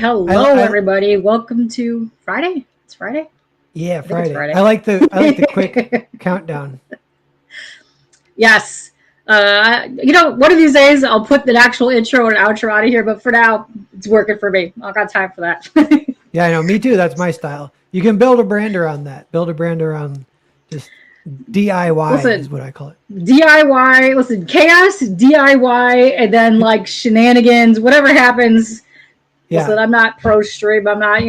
Hello, everybody. Welcome to Friday. It's Friday. Yeah, Friday. I like the quick countdown. Yes. One of these days I'll put the actual intro and outro out of here, but for now, it's working for me. I don't got time for that. Yeah, I know. Me too. That's my style. You can build a brand around that. Build a brand around just DIY is what I call it. DIY. Listen, chaos, DIY, and then like shenanigans, whatever happens. Yeah. Listen, I'm not pro stream. I'm not,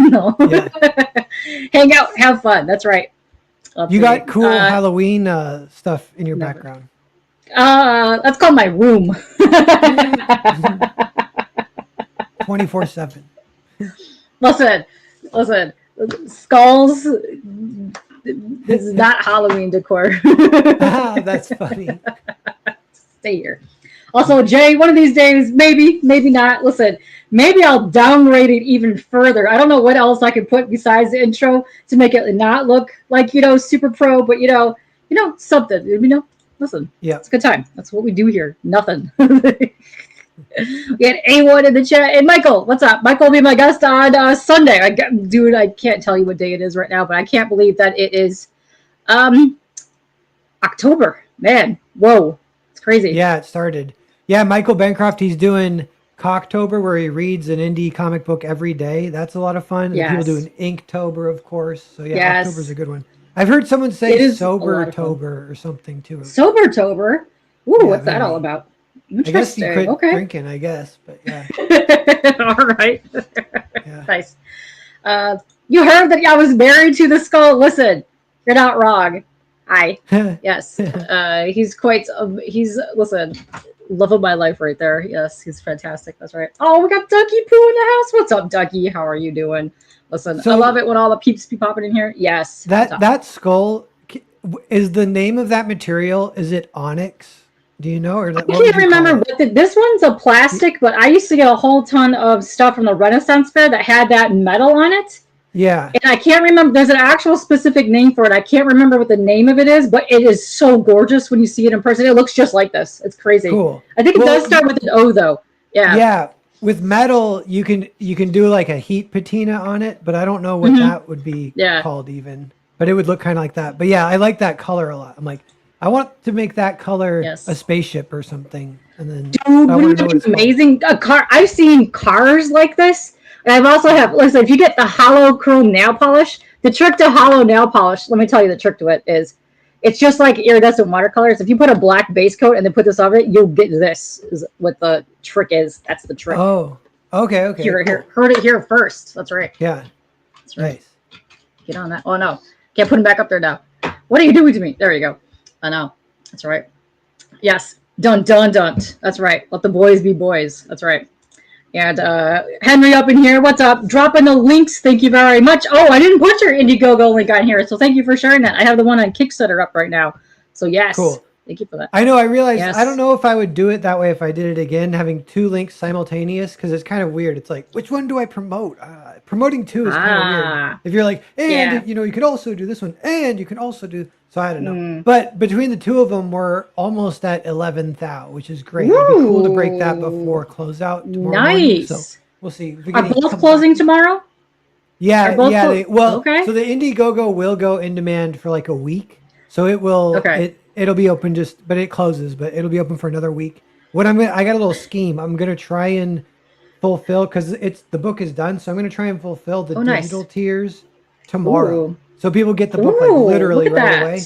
no. Yeah. Hang out, have fun. That's right. You got cool Halloween stuff in your background. That's called my room. 24/7. Listen. Skulls. This is not Halloween decor. That's funny. Stay here. Also, Jay, one of these days, maybe not. Listen, maybe I'll downgrade it even further. I don't know what else I could put besides the intro to make it not look like, super pro, but something, listen. Yeah. It's a good time. That's what we do here. Nothing. We had A1 in the chat. And Michael, what's up? Michael will be my guest on Sunday. I can't tell you what day it is right now, but I can't believe that it is October. Man, whoa. It's crazy. Yeah, it started. Yeah, Michael Bancroft, he's doing Cocktober, where he reads an indie comic book every day. That's a lot of fun. Yes. And people do an Inktober, of course. So yeah, yes. October's a good one. I've heard someone say Sobertober or something too. Sobertober? Ooh, yeah, what's that all about? I guess you quit drinking, I guess, but yeah. All right. Yeah. Nice. You heard that I was married to the skull. Listen, you're not wrong. Hi. Yes. Listen, love of my life right there. Yes, he's fantastic. That's right. Oh, we got Ducky Poo in the house. What's up, Ducky? How are you doing? Listen, I love it when all the peeps be popping in here. Yes. That skull, is the name of that material, is it onyx? Do you know? Or I can't remember what this one's a plastic, but I used to get a whole ton of stuff from the Renaissance Fair that had that metal on it. Yeah. And I can't remember. There's an actual specific name for it. I can't remember what the name of it is, but it is so gorgeous when you see it in person. It looks just like this. It's crazy. Cool. I think it does start with an O though. Yeah. Yeah. With metal, you can do like a heat patina on it, but I don't know what that would be called even. But it would look kind of like that. But yeah, I like that color a lot. I'm like, I want to make that color a spaceship or something. And then dude, wouldn't amazing? A car. I've seen cars like this. And I've also listen, if you get the hollow chrome nail polish, the trick to hollow nail polish, let me tell you the trick to it is, it's just like iridescent watercolors. If you put a black base coat and then put this over it, you'll get this is what the trick is. That's the trick. Oh, okay. Here, heard it here first. That's right. Yeah. That's right. Nice. Get on that. Oh, no. Can't put him back up there now. What are you doing to me? There you go. I know. That's right. Yes. Dun. That's right. Let the boys be boys. That's right. And Henry up in here. What's up? Dropping the links. Thank you very much. Oh, I didn't put your Indiegogo link on here, so thank you for sharing that. I have the one on Kickstarter up right now. So yes. Cool. Thank you for that. I know. I realized I don't know if I would do it that way if I did it again, having two links simultaneous, because it's kind of weird. It's like, which one do I promote? Promoting two is kind of weird. If you're like, and you could also do this one, and you can also do. So I don't know. But between the two of them, we're almost at 11,000, which is great. It'd be cool to break that before closeout tomorrow morning. So we'll see. Are both closing tomorrow? Yeah. So the Indiegogo will go in demand for like a week. So it will. Okay. It'll be open but it closes, but it'll be open for another week. I got a little scheme. I'm gonna try and fulfill, because the book is done, so I'm gonna try and fulfill the digital tiers tomorrow. Ooh. So people get the book like literally right away.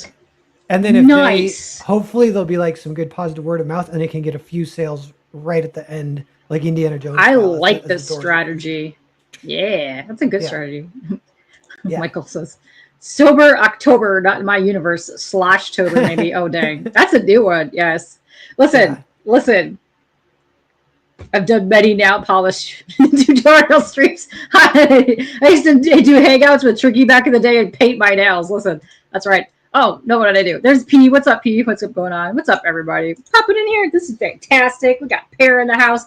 And then if hopefully there'll be like some good positive word of mouth, and they can get a few sales right at the end, like Indiana Jones. I like this strategy. Yeah, that's a good strategy. Yeah. Michael says, sober October, not in my universe, /tober maybe. Oh, dang. That's a new one. Yes. Listen. I've done many nail polish tutorial streams. I used to do hangouts with Tricky back in the day and paint my nails. Listen, that's right. Oh, no, what did I do? There's P. What's up, P? What's going on? What's up, everybody? Popping in here. This is fantastic. We got Pear in the house.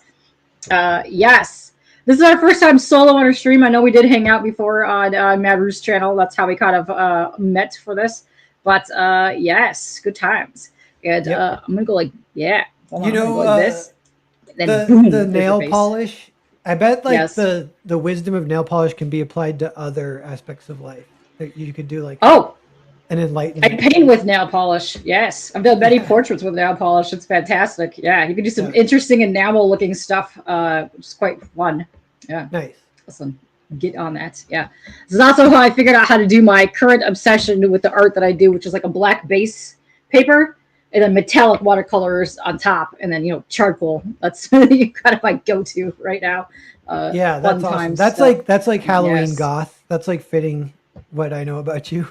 Yes. This is our first time solo on our stream. I know we did hang out before on Mad Roo's channel. That's how we kind of met for this. But yes, good times. And I'm going to go like, hold on, you know, like this. The nail polish, I bet like the wisdom of nail polish can be applied to other aspects of life. That you could do like an enlightenment. I paint with nail polish. Yes, I've done many portraits with nail polish. It's fantastic. Yeah, you can do some interesting enamel-looking stuff, which is quite fun. Yeah, nice. Listen, get on that. Yeah, this is also how I figured out how to do my current obsession with the art that I do, which is like a black base paper and then metallic watercolors on top, and then charcoal. That's kind of my go-to right now. Yeah, that's awesome. That's like Halloween goth. That's like fitting what I know about you.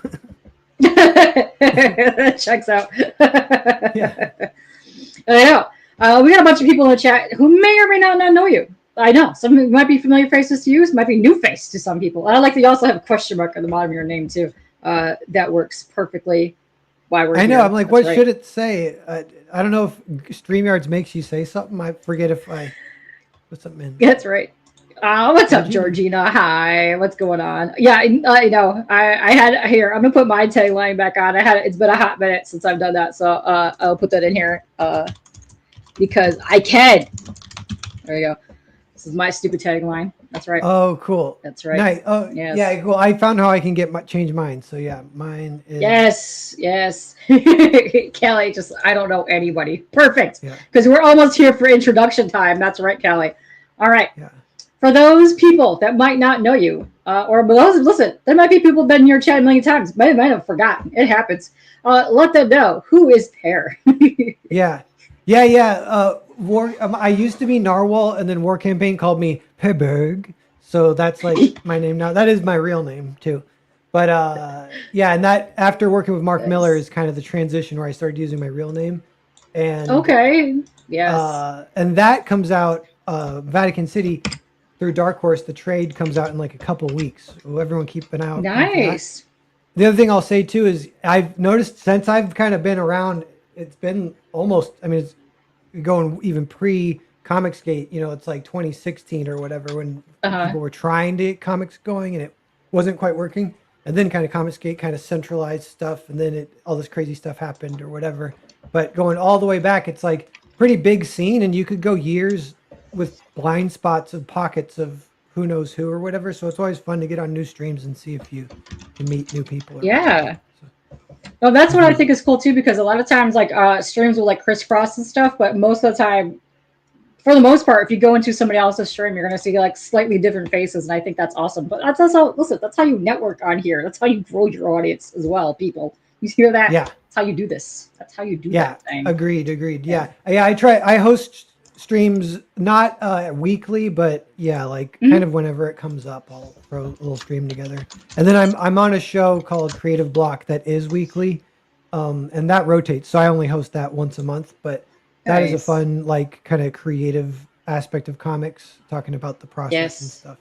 That checks out. Yeah. I know. We got a bunch of people in the chat who may or may not know you. I know. Some might be familiar faces to you. Some might be new face to some people. I like that you also have a question mark at the bottom of your name too. That works perfectly. Why we're I know. Here. I'm like, what should it say? I don't know if StreamYards makes you say something. I forget if I put something in. That's right. What's up, Georgina? Hi, what's going on? Yeah, I know. I had here. I'm gonna put my tagline back on. It's been a hot minute since I've done that, so I'll put that in here because I can. There you go. This is my stupid tagline. That's right. Oh, cool. That's right. Nice. Oh, yes. Yeah. Cool. I found how I can change mine. So yeah, mine is. Yes. Kelly, I don't know anybody. Perfect. Because we're almost here for introduction time. That's right, Kelly. All right. Yeah. For those people that might not know you, or those, listen, there might be people who've been in your chat a million times, might have forgotten. It happens. Let them know, who is Per? Yeah. I used to be Narwhal, and then War Campaign called me Per Berg, so that's like my name now. That is my real name too. But and that after working with Mark Miller is kind of the transition where I started using my real name. And and that comes out Vatican City. Through Dark Horse, the trade comes out in like a couple weeks. So everyone keep an eye out. Nice. The other thing I'll say too is I've noticed since I've kind of been around, it's been almost, it's going even pre-Comicsgate, it's like 2016 or whatever when people were trying to get comics going and it wasn't quite working. And then kind of Comicsgate kind of centralized stuff and then all this crazy stuff happened or whatever. But going all the way back, it's like pretty big scene and you could go years with blind spots of pockets of who knows who or whatever. So it's always fun to get on new streams and see if you can meet new people. Yeah. Well, that's what I think is cool too, because a lot of times like streams will like crisscross and stuff, but most of the time, for the most part, if you go into somebody else's stream, you're going to see like slightly different faces. And I think that's awesome. But that's also, listen, that's how you network on here. That's how you grow your audience as well, people. You hear that? Yeah. That's how you do this. That's how you do that thing. Agreed. Yeah. I host streams not weekly, but kind of whenever it comes up, I'll throw a little stream together. And then I'm on a show called Creative Block that is weekly, and that rotates. So I only host that once a month, but that is a fun kind of creative aspect of comics, talking about the process and stuff.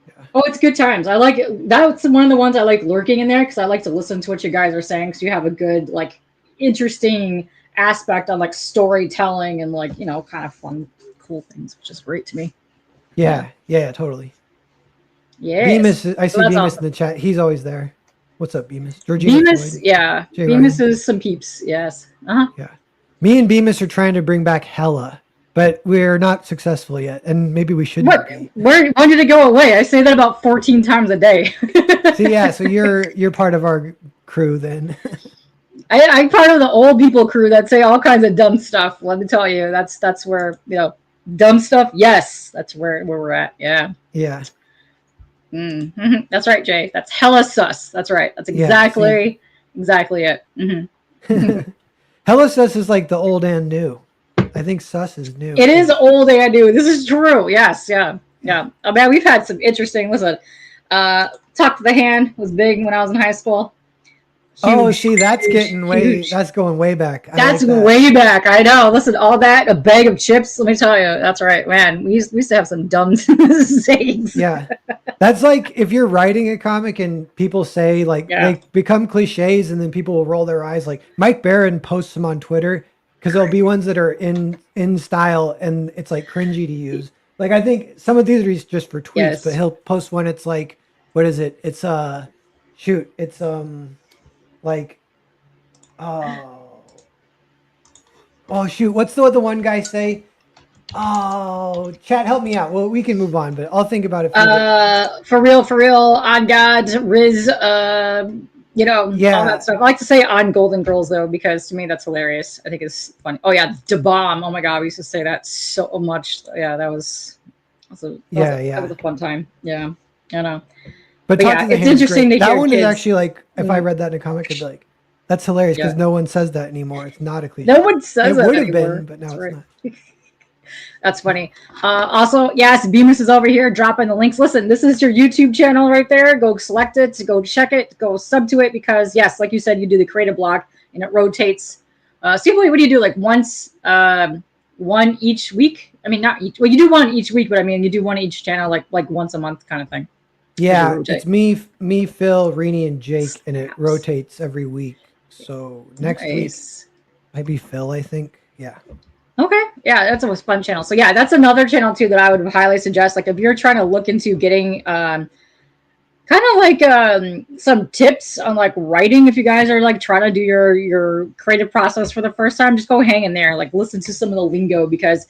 Yeah. Oh, it's good times. I like it. That's one of the ones I like lurking in there because I like to listen to what you guys are saying because you have a good interesting aspect on storytelling and kind of fun, cool things, which is great to me. Yeah, totally. Yeah. Bemis, I see Bemis awesome. In the chat. He's always there. What's up, Bemis? Georgina Bemis, Floyd. Yeah. Jay Bemis Ryan. Is some peeps. Yes. Yeah. Me and Bemis are trying to bring back Hella, but we're not successful yet, and maybe we should. When did it go away? I say that about 14 times a day. So you're part of our crew then. I'm part of the old people crew that say all kinds of dumb stuff. Let me tell you, that's where dumb stuff. Yes, that's where we're at. Yeah. Yeah. Mm-hmm. That's right, Jay. That's hella sus. That's right. That's exactly it. Mm-hmm. Hella sus is like the old and new. I think sus is new. It is old and new. This is true. Yes. Yeah. I mean, we've had some interesting. Listen, Talk to the Hand was big when I was in high school. Huge, that's going way back. That's way back. I know. Listen, all that, a bag of chips. Let me tell you, that's right, man. We used to have some dumb sayings. Yeah, that's like if you're writing a comic and people say they become cliches, and then people will roll their eyes. Like Mike Barron posts them on Twitter because there'll be ones that are in style and it's cringy to use. Like I think some of these are just for tweets, but he'll post one. It's what is it? It's it's oh shoot, what's the one guy say? Oh, chat, help me out. Well, we can move on, but I'll think about it. For real, on God, Riz, all that stuff. I like to say on Golden Girls though, because to me that's hilarious. I think it's funny. Oh yeah, Da Bomb. Oh my God, we used to say that so much. Yeah, that was a fun time. Yeah, I know. But Talk to the it's interesting to hear that one kids. Is actually like, if I read that in a comic, I'd be like, that's hilarious because no one says that anymore. It's not a cliche. No one says that anymore. It would have been, but now it's not. That's funny. Also, yes, Bemis is over here dropping the links. Listen, this is your YouTube channel right there. Go select it, go check it, go sub to it because, yes, like you said, you do the creative block and it rotates. Steve, what do you do? Like one each week? I mean, not each. Well, you do one each week, but I mean, you do one each channel, like once a month kind of thing. Yeah, it's me, Phil, Rini, and Jake, and it rotates every week. So next week might be Phil, I think. Yeah. Okay. Yeah, that's a fun channel. So yeah, that's another channel too that I would highly suggest. Like if you're trying to look into getting kind of like some tips on like writing, if you guys are like trying to do your creative process for the first time, just go hang in there, like listen to some of the lingo because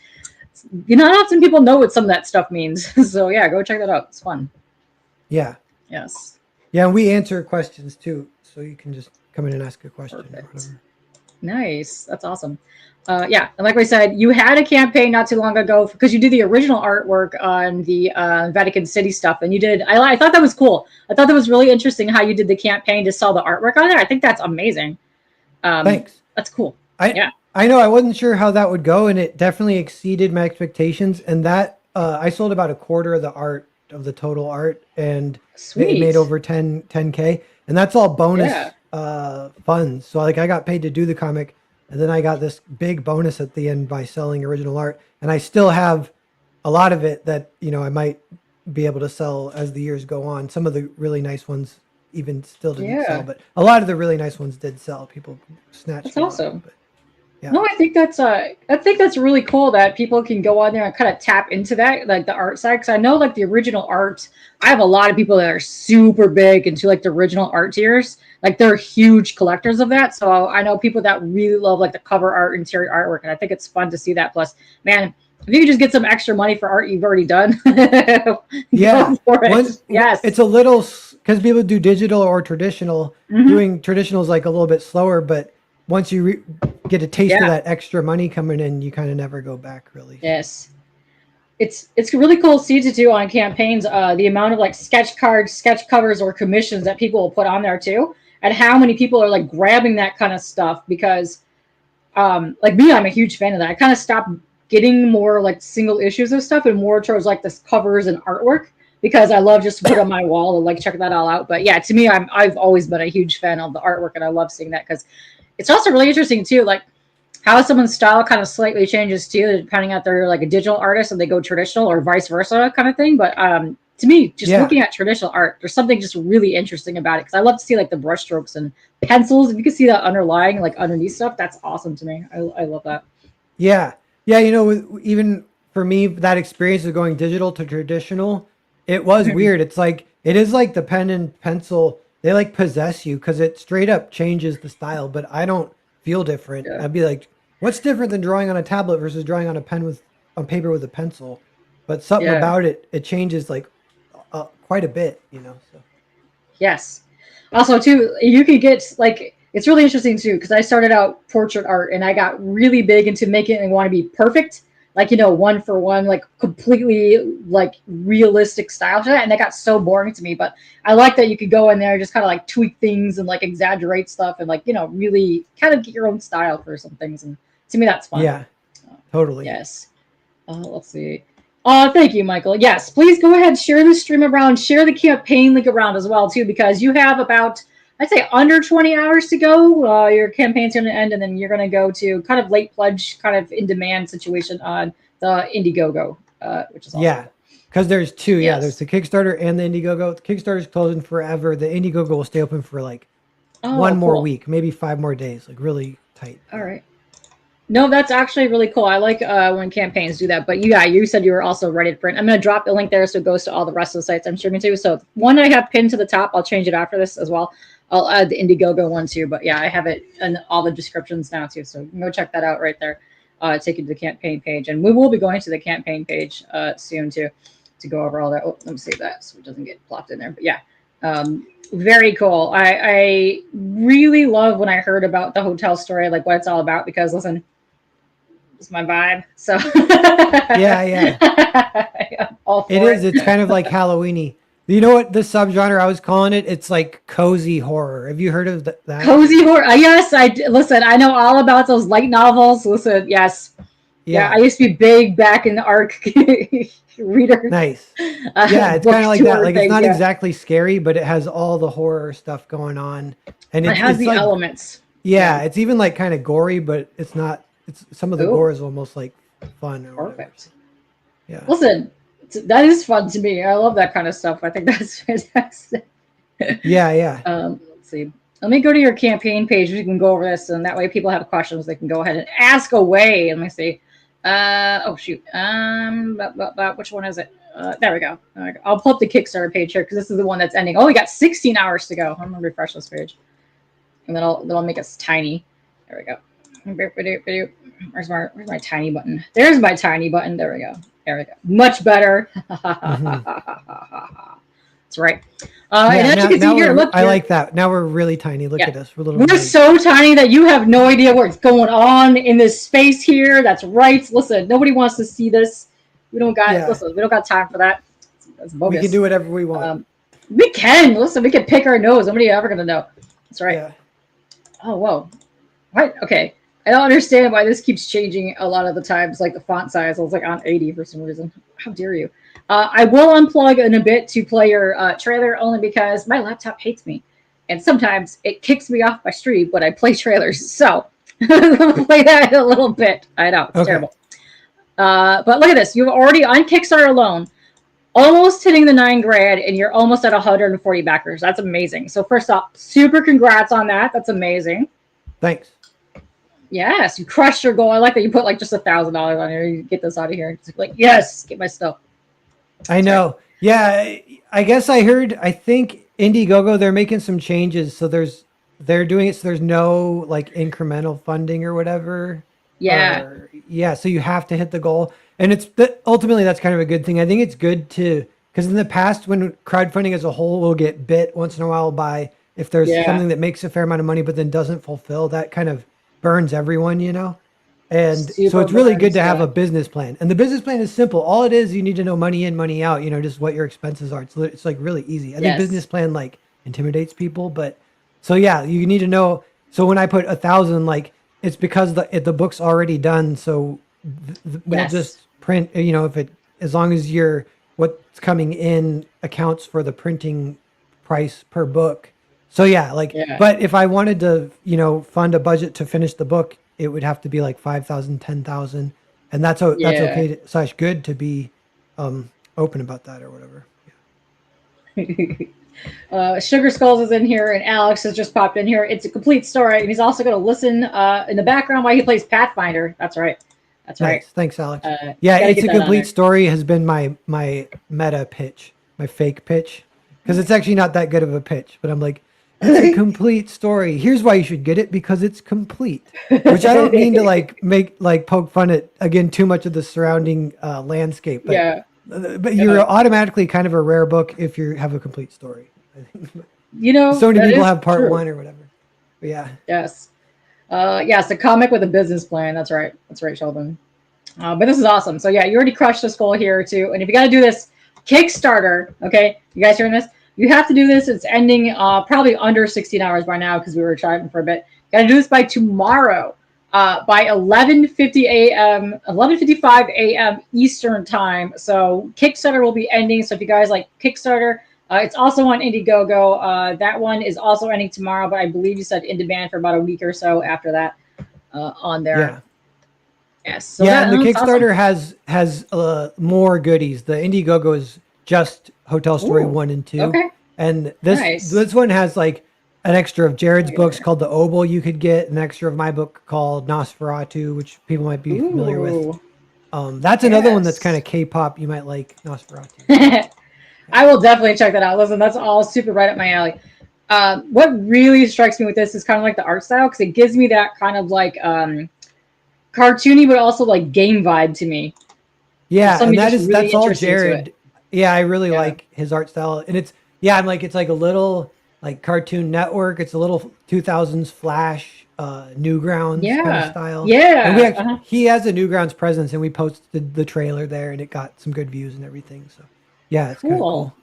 not often people know what some of that stuff means. So yeah, go check that out. It's fun. Yeah. Yes. Yeah, and we answer questions too, so you can just come in and ask a question. Nice. That's awesome. Yeah, and like we said, you had a campaign not too long ago because you did the original artwork on the Vatican City stuff, and you did. I thought that was cool. I thought that was really interesting how you did the campaign to sell the artwork on there. I think that's amazing. Thanks. That's cool. I know I wasn't sure how that would go, and it definitely exceeded my expectations. And that I sold about a quarter of the art of the total art, and it made over 10K, and that's all bonus funds. So like I got paid to do the comic, and then I got this big bonus at the end by selling original art, and I still have a lot of it that I might be able to sell as the years go on. Some of the really nice ones even still didn't sell, but a lot of the really nice ones did sell. People snatched. That's awesome. No, I think that's really cool that people can go on there and kind of tap into that, like the art side. Because I know, like the original art, I have a lot of people that are super big into like the original art tiers. Like they're huge collectors of that. So I know people that really love like the cover art, interior artwork, and I think it's fun to see that. Plus, man, if you could just get some extra money for art you've already done, go for it. Yes, it's a little because people do digital or traditional. Doing traditional is like a little bit slower, but once you get a taste of that extra money coming in, you kind of never go back, really. Yes. It's really cool to see to do on campaigns, the amount of like sketch cards, sketch covers, or commissions that people will put on there too, and how many people are like grabbing that kind of stuff because like me, I'm a huge fan of that. I kind of stopped getting more like single issues of stuff and more towards like this covers and artwork because I love just to put on my wall and like check that all out. But yeah, to me, I've always been a huge fan of the artwork, and I love seeing that because it's also really interesting too, like how someone's style kind of slightly changes too, depending on they're like a digital artist and they go traditional or vice versa kind of thing. But to me, just looking at traditional art, there's something just really interesting about it because I love to see like the brush strokes and pencils. If you can see that underlying, like underneath stuff, that's awesome to me. I love that. Yeah. Yeah. Even for me, that experience of going digital to traditional, it was weird. It's like, it is like the pen and pencil. They like possess you because it straight up changes the style, but I don't feel different. I'd be like, what's different than drawing on a tablet versus drawing on on paper with a pencil? But something about it changes like quite a bit, so. Yes. Also too, you could get like, it's really interesting too, because I started out portrait art and I got really big into making it and want to be perfect. Like, one for one, like completely like realistic style to that. And that got so boring to me. But I like that you could go in there, just kind of like tweak things and like exaggerate stuff and like, really kind of get your own style for some things. And to me, that's fun. Yeah, totally. Yes. Let's see. Thank you, Michael. Yes, please go ahead, share the stream around, share the campaign link around as well, too, because you have about, I'd say under 20 hours to go. Your campaign's going to end, and then you're going to go to kind of late pledge, kind of in demand situation on the Indiegogo, which is awesome. Yeah, because there's two. Yes. Yeah, there's the Kickstarter and the Indiegogo. The Kickstarter's closing forever. The Indiegogo will stay open for like one more week, maybe 5 more days, like really tight. All right. No, that's actually really cool. I like when campaigns do that. But you said you were also ready to print. I'm going to drop the link there so it goes to all the rest of the sites I'm streaming to. So one I have pinned to the top. I'll change it after this as well. I'll add the Indiegogo one too. But yeah, I have it in all the descriptions now too. So you can go check that out right there. take you to the campaign page. And we will be going to the campaign page soon to go over all that. Oh, let me save that so it doesn't get plopped in there. But yeah, very cool. I really love when I heard about the hotel story, like what it's all about, because listen, it's my vibe. So yeah. It is. It's kind of like Halloween-y. You know what the subgenre I was calling it? It's like cozy horror. Have you heard of that? Cozy horror? Yes, listen. I know all about those light novels. Listen, yes, yeah. I used to be big back in the ARC reader. Nice. Yeah, it's kind of like that. Like it's not exactly scary, but it has all the horror stuff going on, and it has the like, elements. Yeah, it's even like kind of gory, but it's not. It's some of the gore is almost like fun. Or perfect. Whatever. Yeah. Listen. That is fun to me. I love that kind of stuff. I think that's fantastic. Yeah. Let's see. Let me go to your campaign page. We can go over this, and that way people have questions. They can go ahead and ask away. Let me see. Oh shoot. Which one is it? There we go. I'll pull up the Kickstarter page here because this is the one that's ending. Oh, we got 16 hours to go. I'm gonna refresh this page, and then I'll make us tiny. There we go. Where's my tiny button? There's my tiny button. There we go. There we go. Much better. That's right. And as you can see here, look. I like that. Now we're really tiny. Look at us. We're so tiny that you have no idea what's going on in this space here. That's right. Listen, nobody wants to see this. We don't got. Listen, we don't got time for that. That's bogus. We can do whatever we want. We can. Listen, we can pick our nose. Nobody ever gonna know. That's right. Yeah. Oh whoa. What? Okay. I don't understand why this keeps changing a lot of the times, like the font size. I was like on 80 for some reason. How dare you? I will unplug in a bit to play your trailer only because my laptop hates me. And sometimes it kicks me off my stream when I play trailers. So I'll play that in a little bit. I know, it's terrible. But look at this. You've already, on Kickstarter alone, almost hitting the $9,000 and you're almost at 140 backers. That's amazing. So first off, super congrats on that. That's amazing. Thanks. Yes, you crushed your goal. I like that you put like just $1,000 on here. You get this out of here. It's like, yes, get my stuff. I know. Yeah, I guess I heard. I think Indiegogo, they're making some changes. So they're doing it so there's no like incremental funding or whatever. Yeah. Yeah. So you have to hit the goal, and ultimately that's kind of a good thing. I think it's good because in the past when crowdfunding as a whole will get bit once in a while by if there's something that makes a fair amount of money but then doesn't fulfill, that kind of burns everyone, and so it's really good to have a business plan. And the business plan is simple. All it is, you need to know money in, money out, just what your expenses are. It's like really easy. I think business plan like intimidates people, but so yeah, you need to know. So when I put 1,000, like it's because the book's already done. So we'll just print, as long as what's coming in accounts for the printing price per book. So but if I wanted to, fund a budget to finish the book, it would have to be like 5,000, 10,000, and that's okay / good to be open about that or whatever. Yeah. Sugar Skulls is in here, and Alex has just popped in here. It's a complete story, and he's also going to listen in the background while he plays Pathfinder. That's right. That's right. Thanks, Alex. It's a complete story has been my meta pitch, my fake pitch, because it's actually not that good of a pitch, but I'm like. It's a complete story. Here's why you should get it, because it's complete. Which I don't mean to poke fun at again too much of the surrounding landscape. But, but you're automatically kind of a rare book if you have a complete story. So many people have part 1 or whatever. But yeah. Yes. Yes, a comic with a business plan. That's right. That's right, Sheldon. But this is awesome. So yeah, you already crushed this goal here too. And if you got to do this Kickstarter, okay, you guys hearing this? You have to do this. It's ending probably under 16 hours by now because we were trying for a bit. Got to do this by tomorrow by 11:55 a.m. Eastern time. So Kickstarter will be ending. So if you guys like Kickstarter, it's also on Indiegogo. That one is also ending tomorrow, but I believe you said in demand for about a week or so after that on there. Yeah. Yes. So and the Kickstarter has more goodies. The Indiegogo is just Hotel Story 1 and 2. Okay. And this one has like an extra of Jared's books called The Oboe you could get, an extra of my book called Nosferatu, which people might be familiar with. That's another one that's kind of K-pop. You might like Nosferatu. I will definitely check that out. Listen, that's all super right up my alley. What really strikes me with this is kind of like the art style, because it gives me that kind of like cartoony, but also like game vibe to me. Yeah, and that's all Jared. Yeah, I really like his art style, and it's like a little like Cartoon Network. It's a little 2000s Flash, Newgrounds kind of style. Yeah, and he has a Newgrounds presence, and we posted the trailer there, and it got some good views and everything. So yeah, it's cool.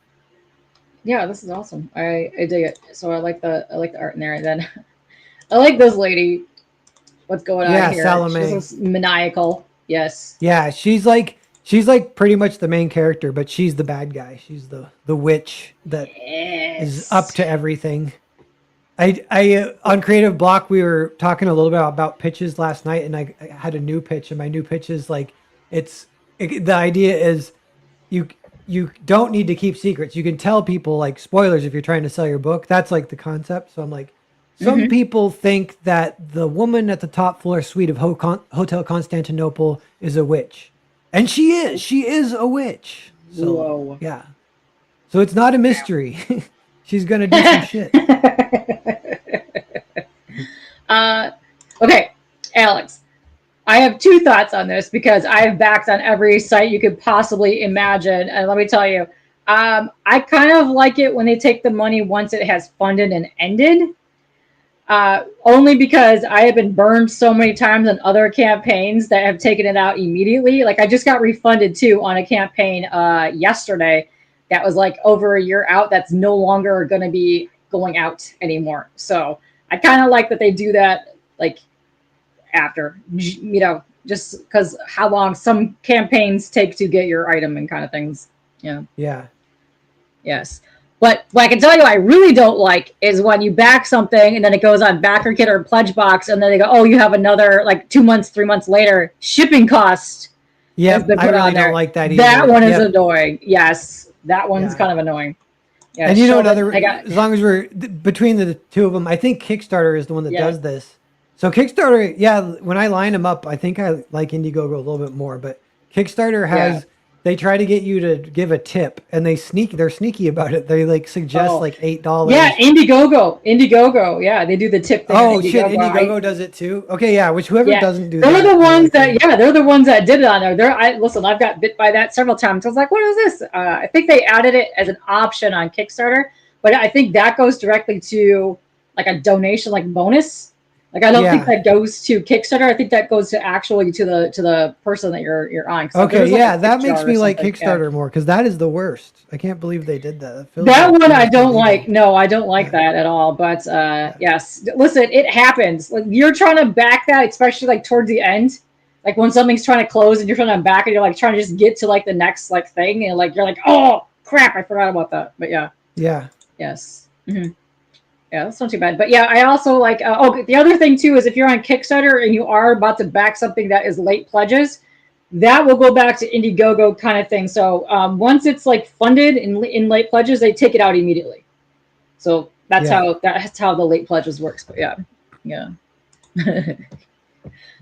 Yeah, this is awesome. I dig it. So I like the art in there, and then I like this lady. What's going on here? Salome. She's maniacal. Yes. Yeah, she's like pretty much the main character, but she's the bad guy. She's the witch that is up to everything. I on Creative Block, we were talking a little bit about pitches last night, and I had a new pitch, and my new pitch is like the idea is you don't need to keep secrets. You can tell people like spoilers if you're trying to sell your book. That's like the concept. So I'm like, some people think that the woman at the top floor suite of Hotel Constantinople is a witch. And she is a witch. So, whoa. Yeah. So it's not a mystery. She's going to do some shit. Okay, Alex. I have two thoughts on this because I have backed on every site you could possibly imagine. And let me tell you, I kind of like it when they take the money once it has funded and ended. Only because I have been burned so many times on other campaigns that have taken it out immediately. Like I just got refunded too on a campaign yesterday that was like over a year out. That's no longer going to be going out anymore. So I kind of like that they do that like after, just because how long some campaigns take to get your item and kind of things. Yeah. Yeah. Yes. But what I can tell you I really don't like is when you back something and then it goes on BackerKit or Pledge Box and then they go, oh, you have another like 2 months, 3 months later, shipping cost. Yeah, I really don't like that either. That one is annoying. Yes, that one's kind of annoying. Yeah, and as long as we're between the two of them, I think Kickstarter is the one that does this. So Kickstarter, when I line them up, I think I like Indiegogo a little bit more, but Kickstarter has... They try to get you to give a tip, and they're sneaky about it. They like suggest like $8. Yeah, Indiegogo. Yeah, they do the tip thing. Oh shit, Indiegogo does it too. Okay, yeah. Whoever doesn't do that. They're the ones that did it on there. Listen, I've got bit by that several times. I was like, what is this? I think they added it as an option on Kickstarter, but I think that goes directly to like a donation, like bonus. Like I don't think that goes to Kickstarter. I think that goes to actually to the person that you're on. Okay, that makes me like Kickstarter more because that is the worst. I can't believe they did that. That one I don't like. No, I don't like that at all. But yes, listen, it happens. Like you're trying to back that, especially like towards the end, like when something's trying to close and you're trying to back it, you're like trying to just get to like the next like thing, and like you're like, oh crap, I forgot about that. But yes. Mm-hmm. Yeah, that's not too bad. But yeah, I also like, the other thing too is if you're on Kickstarter and you are about to back something that is late pledges, that will go back to Indiegogo kind of thing. So once it's like funded in late pledges, they take it out immediately. So that's how the late pledges works. But yeah.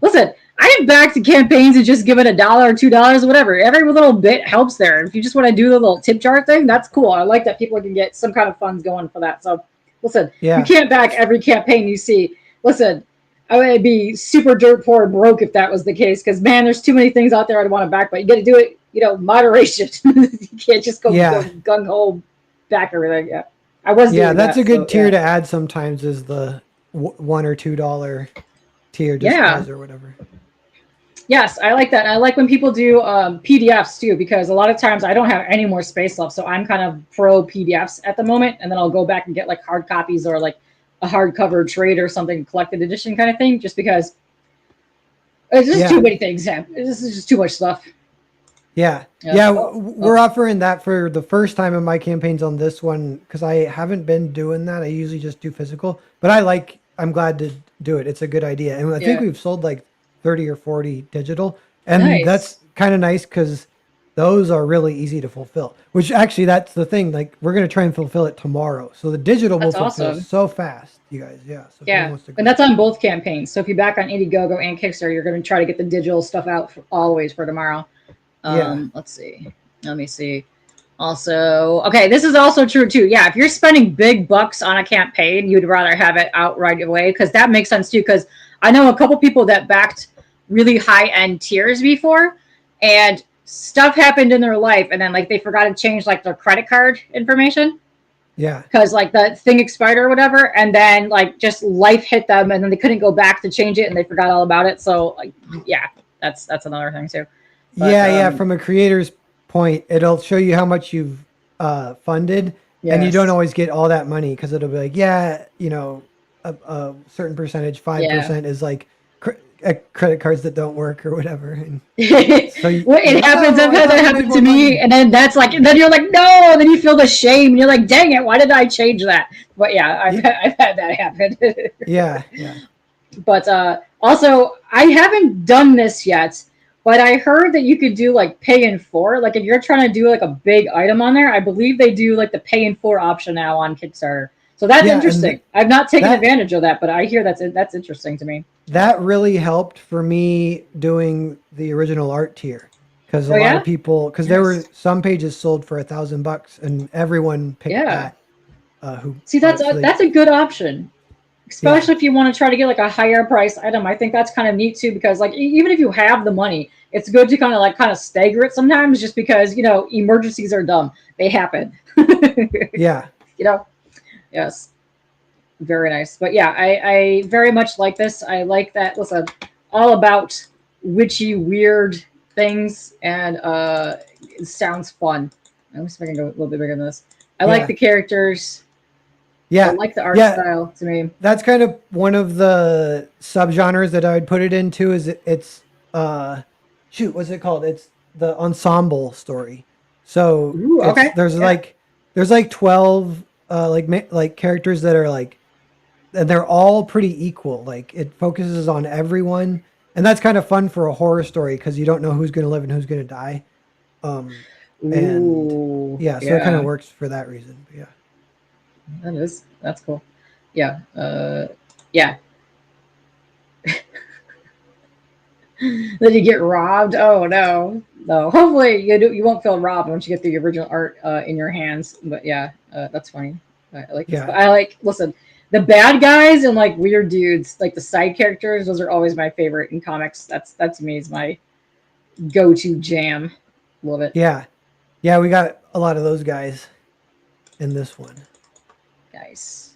Listen, I have backed campaigns and just given $1 or $2, whatever. Every little bit helps there. If you just want to do the little tip jar thing, that's cool. I like that people can get some kind of funds going for that. So listen, you can't back every campaign you see. Listen, I would be super dirt poor and broke if that was the case. Because man, there's too many things out there I'd want to back, but you got to do it, moderation. You can't just go gung ho back everything. Yeah, I was. Yeah, that's a good tier to add. Sometimes is the $1 or $2 tier, just because or whatever. Yes, I like that. I like when people do PDFs too, because a lot of times I don't have any more space left. So I'm kind of pro PDFs at the moment. And then I'll go back and get like hard copies or like a hardcover trade or something, collected edition kind of thing, just because it's just too many things. This is just too much stuff. Yeah. We're offering that for the first time in my campaigns on this one because I haven't been doing that. I usually just do physical, but I'm glad to do it. It's a good idea. And I think we've sold like 30 or 40 digital, and that's kind of nice because those are really easy to fulfill, which actually that's the thing, like we're going to try and fulfill it tomorrow, so the digital will fulfill so fast, you guys. And that's on both campaigns. So if you back on Indiegogo and Kickstarter, you're going to try to get the digital stuff out always for tomorrow. Let's see, let me see. Also, okay, this is also true too. Yeah, if you're spending big bucks on a campaign, you'd rather have it out right away, because that makes sense too, because I know a couple people that backed really high end tiers before, and stuff happened in their life, and then like they forgot to change like their credit card information. Yeah. Because like the thing expired or whatever, and then like just life hit them, and then they couldn't go back to change it, and they forgot all about it. So like, yeah, that's another thing too. But, yeah. From a creator's point, it'll show you how much you've funded, and you don't always get all that money because it'll be like, you know, a certain percentage, 5% is like credit cards that don't work or whatever. And so it happens. Sometimes it happened to me, and then that's like, and then you're like, no, and then you feel the shame, and you're like, dang it, why did I change that? But yeah, I've had that happen. yeah. But also, I haven't done this yet, but I heard that you could do like pay in 4. Like if you're trying to do like a big item on there, I believe they do like the pay in 4 option now on Kickstarter. So that's interesting. I've not taken advantage of that, but I hear that's interesting to me. That really helped for me doing the original art tier, because a lot of people, because there were some pages sold for $1,000, and everyone picked that. See, that's a good option, especially if you want to try to get like a higher price item. I think that's kind of neat too, because like even if you have the money, it's good to kind of stagger it sometimes, just because, you know, emergencies are dumb. They happen. Yeah. You know. Yes. Very nice. But yeah, I very much like this. I like that. Listen, all about witchy, weird things, and it sounds fun. I wish I can go a little bit bigger than this. I like the characters. Yeah. I like the art style to me. That's kind of one of the subgenres that I would put it into. Is it's what's it called? It's the ensemble story. So there's like 12 like characters that are like, and they're all pretty equal. Like it focuses on everyone, and that's kind of fun for a horror story because you don't know who's going to live and who's going to die. So it kind of works for that reason. But yeah, that's cool. Yeah. Yeah. Then you get robbed. Oh no. Hopefully you won't feel robbed once you get the original art in your hands. But yeah, that's funny. I like this. I like, listen, the bad guys and like weird dudes, like the side characters, those are always my favorite in comics. That to me is my go-to jam. Love it. Yeah. Yeah, we got a lot of those guys in this one. Nice.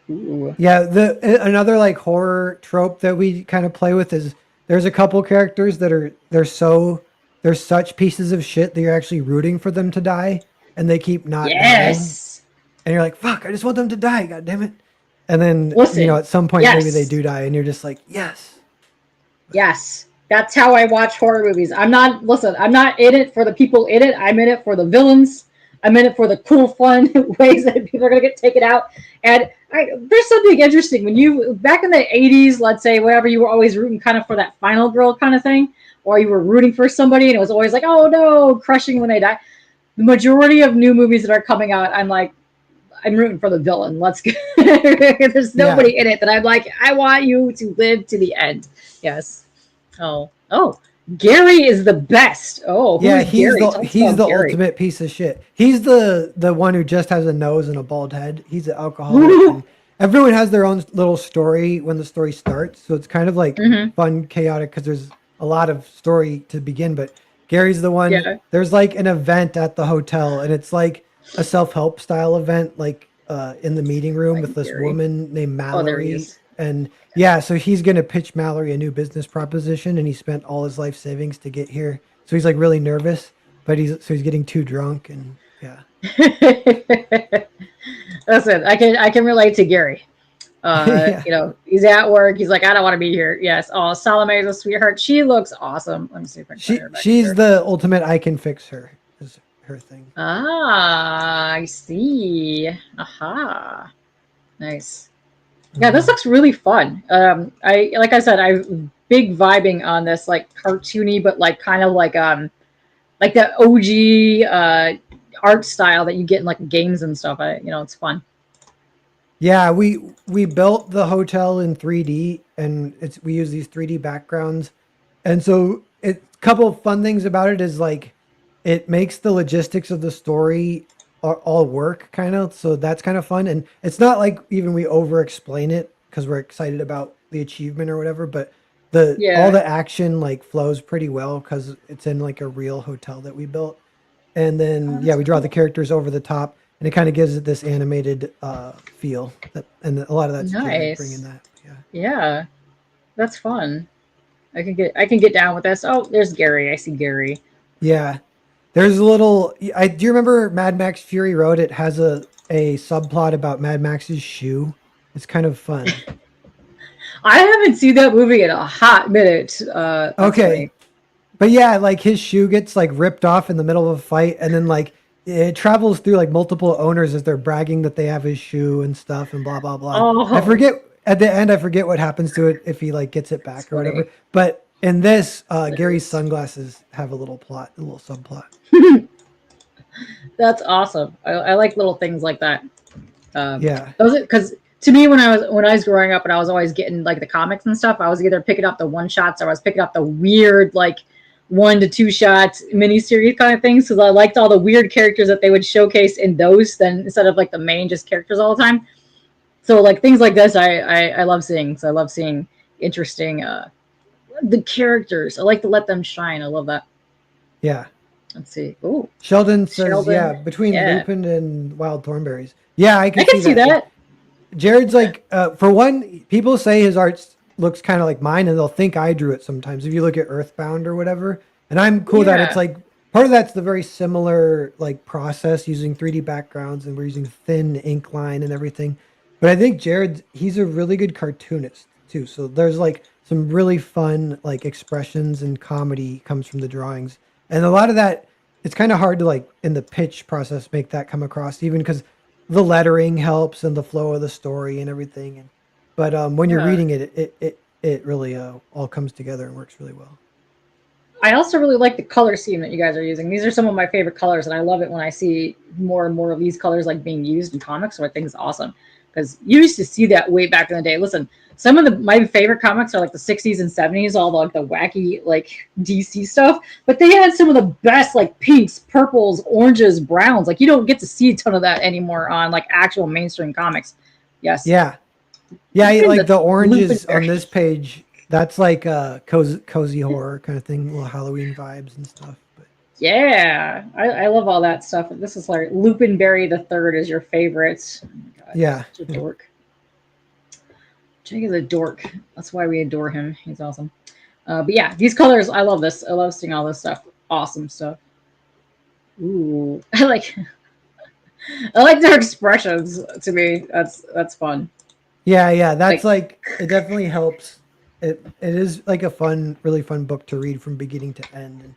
Ooh. Yeah, another like horror trope that we kind of play with is there's a couple characters that they're such pieces of shit that you're actually rooting for them to die, and they keep not dying. And you're like, fuck, I just want them to die, god damn it. And then you know, at some point maybe they do die, and you're just like, yes. Yes. That's how I watch horror movies. I'm not in it for the people in it. I'm in it for the villains. I'm in it for the cool, fun ways that people are going to get taken out. And there's something interesting when you, back in the 80s, let's say, whatever, you were always rooting kind of for that final girl kind of thing, or you were rooting for somebody and it was always like, oh no, crushing when they die. The majority of new movies that are coming out, I'm like, I'm rooting for the villain. Let's go. There's nobody in it that I'm like, I want you to live to the end. Yes. Oh, Gary is the best. Oh, yeah, he's the ultimate piece of shit. He's the one who just has a nose and a bald head. He's an alcoholic. And everyone has their own little story when the story starts, so it's kind of like fun, chaotic, because there's a lot of story to begin. But Gary's the one. Yeah. There's like an event at the hotel, and it's like a self-help style event, like in the meeting room with this woman named Mallory. And yeah, so he's going to pitch Mallory a new business proposition, and he spent all his life savings to get here. So he's like really nervous, but he's getting too drunk, and yeah. Listen, I can relate to Gary. You know, he's at work. He's like, I don't want to be here. Yes. Oh, Salome is a sweetheart. She looks awesome. Let me see if I can find her back she's here. The ultimate I can fix her is her thing. Ah, I see. Aha. Nice. Yeah, this looks really fun. Like I said, I'm big vibing on this, like cartoony, but like kind of like the OG art style that you get in like games and stuff. It's fun. Yeah, we built the hotel in 3D, and we use these 3D backgrounds, and so a couple of fun things about it is like it makes the logistics of the story all work kind of, so that's kind of fun. And it's not like even we over explain it because we're excited about the achievement or whatever, but all the action like flows pretty well because it's in like a real hotel that we built. And then we draw the characters over the top, and it kind of gives it this animated feel. And a lot of that's Jared bringing that. Yeah, that's fun. I can get down with this. Oh, there's Gary. I see Gary. Yeah, there's a little. Do you remember Mad Max Fury Road? It has a subplot about Mad Max's shoe. It's kind of fun. I haven't seen that movie in a hot minute. Okay. But yeah, like his shoe gets like ripped off in the middle of a fight, and then like it travels through like multiple owners as they're bragging that they have his shoe and stuff and blah blah blah. Oh. I forget at the end. I forget what happens to it if he like gets it back or whatever. But in this, Gary's sunglasses have a little subplot. That's awesome. I like little things like that. Those because to me when I was growing up and I was always getting like the comics and stuff, I was either picking up the one shots or I was picking up the weird like 1 to 2 shot miniseries kind of things because I liked all the weird characters that they would showcase in those then instead of like the main just characters all the time. So like things like this I love seeing. So I love seeing interesting the characters. I like to let them shine. I love that. Yeah. Let's see. Oh, Sheldon says between Lupin and Wild Thornberries. Yeah, I can see that. Jared's like for one, people say his art looks kind of like mine and they'll think I drew it sometimes if you look at Earthbound or whatever. And I'm cool that it's like part of that's the very similar like process using 3D backgrounds and we're using thin ink line and everything. But I think Jared, he's a really good cartoonist too. So there's like some really fun like expressions and comedy comes from the drawings. And a lot of that, it's kind of hard to like in the pitch process make that come across even because the lettering helps and the flow of the story and everything. But when you're reading it really all comes together and works really well. I also really like the color scheme that you guys are using. These are some of my favorite colors, and I love it when I see more and more of these colors like being used in comics. So I think it's awesome because you used to see that way back in the day. Listen, some of my favorite comics are like the 60s and 70s, all the, like the wacky like DC stuff. But they had some of the best like pinks, purples, oranges, browns. Like you don't get to see a ton of that anymore on like actual mainstream comics. Yes. Yeah. Yeah, like the oranges on this page, that's like a cozy horror kind of thing, little Halloween vibes and stuff. But. Yeah, I love all that stuff. This is like Lupin Berry the Third is your favorite. Oh my God, yeah, such a dork. Jake is a dork. That's why we adore him. He's awesome. But yeah, these colors, I love this. I love seeing all this stuff. Awesome stuff. Ooh, I like their expressions. To me, that's fun. Yeah, that's like it definitely helps. It is like a really fun book to read from beginning to end. And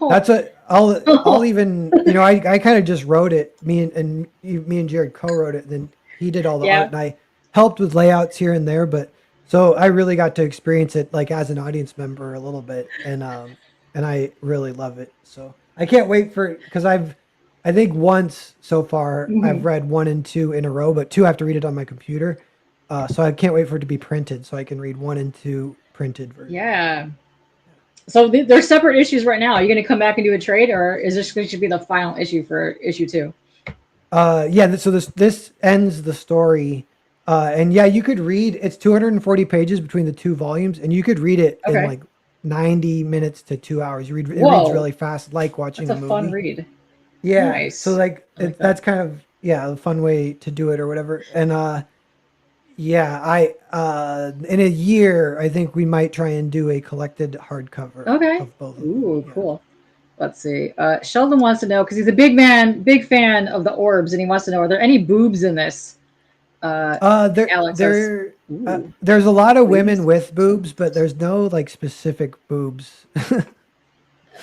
that's I'll even I kind of just wrote it. Me and Jared co-wrote it. Then he did all the art, and I helped with layouts here and there. But so I really got to experience it like as an audience member a little bit, and I really love it. So I can't wait because I think once so far I've read 1 and 2 in a row, but 2 I have to read it on my computer. So I can't wait for it to be printed so I can read 1 and 2 printed versions. Yeah. So they're separate issues right now. Are you going to come back and do a trade, or is this going to be the final issue for issue 2? Yeah. So this ends the story, and yeah, you could read. It's 240 pages between the 2 volumes, and you could read it in like 90 minutes to 2 hours. It reads really fast, like watching a movie. That's a fun read. Yeah. Nice. So like that's kind of a fun way to do it or whatever, and yeah, in a year, I think we might try and do a collected hardcover. Okay. Of both. Ooh, cool. Let's see. Sheldon wants to know because he's a big fan of the orbs, and he wants to know: are there any boobs in this? Alex there's a lot of women with boobs, but there's no like specific boobs.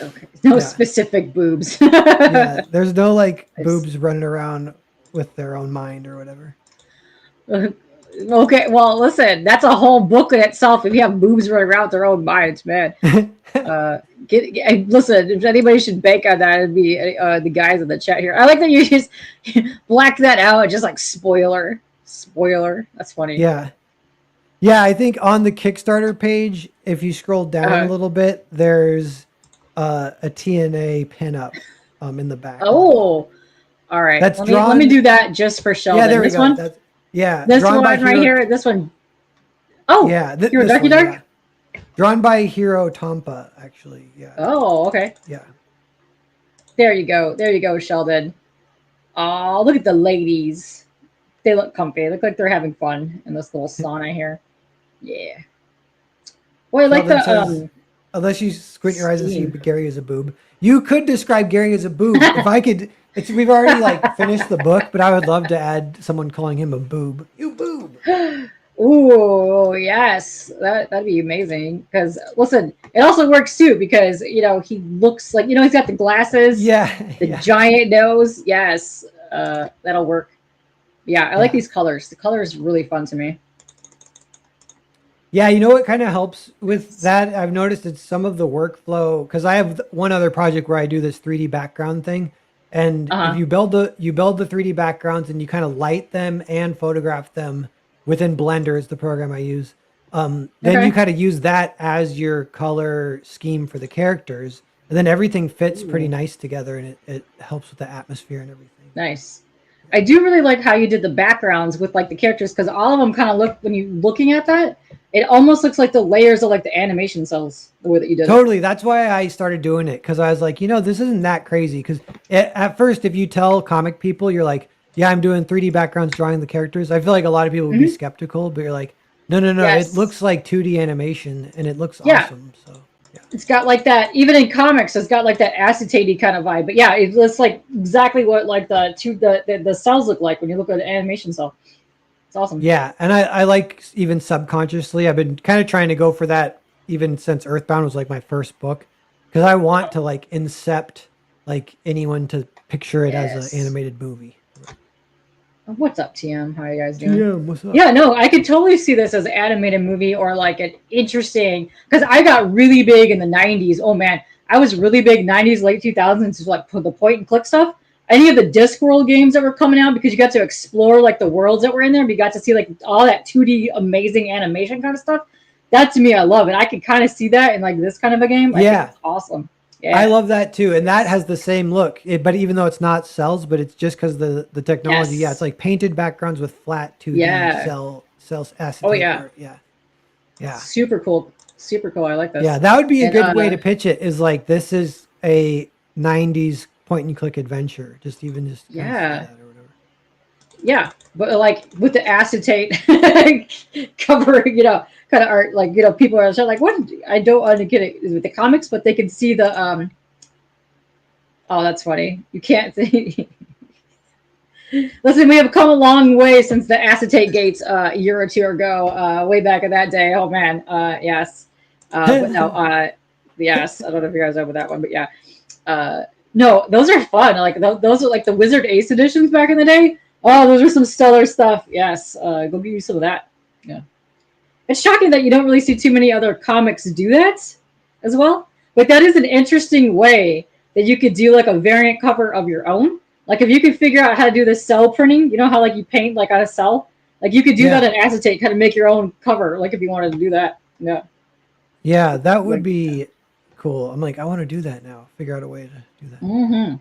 Okay. No specific boobs. Yeah, there's no like boobs running around with their own mind or whatever. Okay, well, listen, that's a whole book in itself. If you have boobs running around with their own minds, man. Listen, if anybody should bank on that, it'd be the guys in the chat here. I like that you just black that out, just like spoiler. That's funny. Yeah. I think on the Kickstarter page, if you scroll down a little bit, there's a TNA pinup in the back. Oh, all right. Let me do that just for Sheldon. Yeah, there we go. This one right here. This one. Oh, yeah. You're a Darky Dark? Drawn by Hiro Tampa, actually. Yeah. Oh, okay. Yeah. There you go. There you go, Sheldon. Oh, look at the ladies. They look comfy. They look like they're having fun in this little sauna here. Yeah. Well, I like Sheldon the says, unless you squint your eyes and see steam. Gary as a boob. You could describe Gary as a boob. If I could, we've already like finished the book, but I would love to add someone calling him a boob. You boob. Ooh, yes, that'd be amazing. Because listen, it also works too because he looks like he's got the glasses, the giant nose. Yes, that'll work. Yeah, I like these colors. The color is really fun to me. Yeah, you know what kind of helps with that? I've noticed it's some of the workflow because I have one other project where I do this 3D background thing, and if you build the 3D backgrounds and you kind of light them and photograph them within Blender is the program I use. Then you kind of use that as your color scheme for the characters, and then everything fits pretty nice together, and it helps with the atmosphere and everything. Nice. I do really like how you did the backgrounds with like the characters because all of them kind of look when you're looking at that, it almost looks like the layers of like the animation cells the way that you did it. That's why I started doing it because I was like, this isn't that crazy. Because at first, if you tell comic people, you're like, yeah, I'm doing 3D backgrounds, drawing the characters. I feel like a lot of people would be skeptical, but you're like, no, yes. It looks like 2D animation and it looks awesome. So. Yeah. It's got like that, even in comics, it's got like that acetate kind of vibe. But yeah, it looks like exactly what like the cells look like when you look at an animation cell. It's awesome. Yeah, and I like even subconsciously, I've been kind of trying to go for that even since Earthbound was like my first book. Because I want to like incept like anyone to picture it as an animated movie. What's up, TM? How are you guys doing? TM, what's up? Yeah, no, I could totally see this as an animated movie or like an interesting, because I got really big in the 90s. Oh man, I was really big 90s, late 2000s, like the point and click stuff. Any of the Discworld games that were coming out because you got to explore like the worlds that were in there. But you got to see like all that 2D amazing animation kind of stuff. That to me, I love it. I could kind of see that in like this kind of a game. I think it's awesome. Yeah. I love that too, and that has the same look. But even though it's not cells, but it's just because the technology. Yes. Yeah, it's like painted backgrounds with flat 2D cells acetate. Oh yeah, yeah. Super cool. Super cool. I like that. Yeah, that would be a good way to pitch it. Is like this is a 90s point and click adventure. Just or whatever. Yeah, but like with the acetate covering, kind of art, like people are like, what? I don't want to get it with the comics, but they can see the oh, that's funny. You can't see. Listen, we have come a long way since the acetate gates a year or two ago, way back in that day. Oh man, yes. But no, yes. I don't know if you guys know about that one, but yeah. No, those are fun. Like those are like the Wizard Ace editions back in the day. Oh, those are some stellar stuff. Yes, go give you some of that. Yeah, it's shocking that you don't really see too many other comics do that as well. But that is an interesting way that you could do like a variant cover of your own. Like if you could figure out how to do the cell printing, you know how like you paint like on a cell, like you could do that in acetate, kind of make your own cover. Like if you wanted to do that, yeah, that would be cool. I'm like, I want to do that now. Figure out a way to do that. Mm-hmm.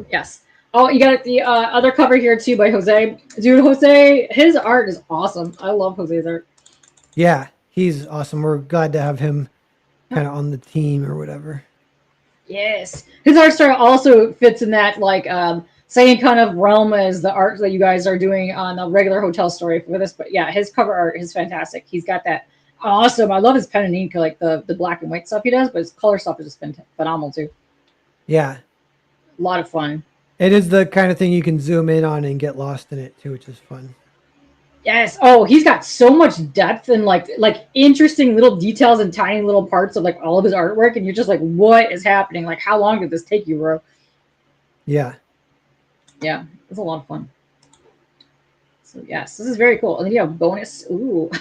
Yes. Oh, you got the other cover here too by Jose. Dude, Jose, his art is awesome. I love Jose's art. Yeah, he's awesome. We're glad to have him kind of on the team or whatever. Yes. His art style also fits in that like same kind of realm as the art that you guys are doing on a regular hotel story for this. But yeah, his cover art is fantastic. He's got that awesome. I love his pen and ink, like the black and white stuff he does, but his color stuff is just phenomenal too. Yeah. A lot of fun. It is the kind of thing you can zoom in on and get lost in it too, which is fun. Yes. Oh, he's got so much depth and like interesting little details and tiny little parts of like all of his artwork, and you're just like, what is happening? Like, how long did this take you, bro? Yeah. Yeah, it's a lot of fun. So yes, this is very cool. And then you have bonus. Ooh,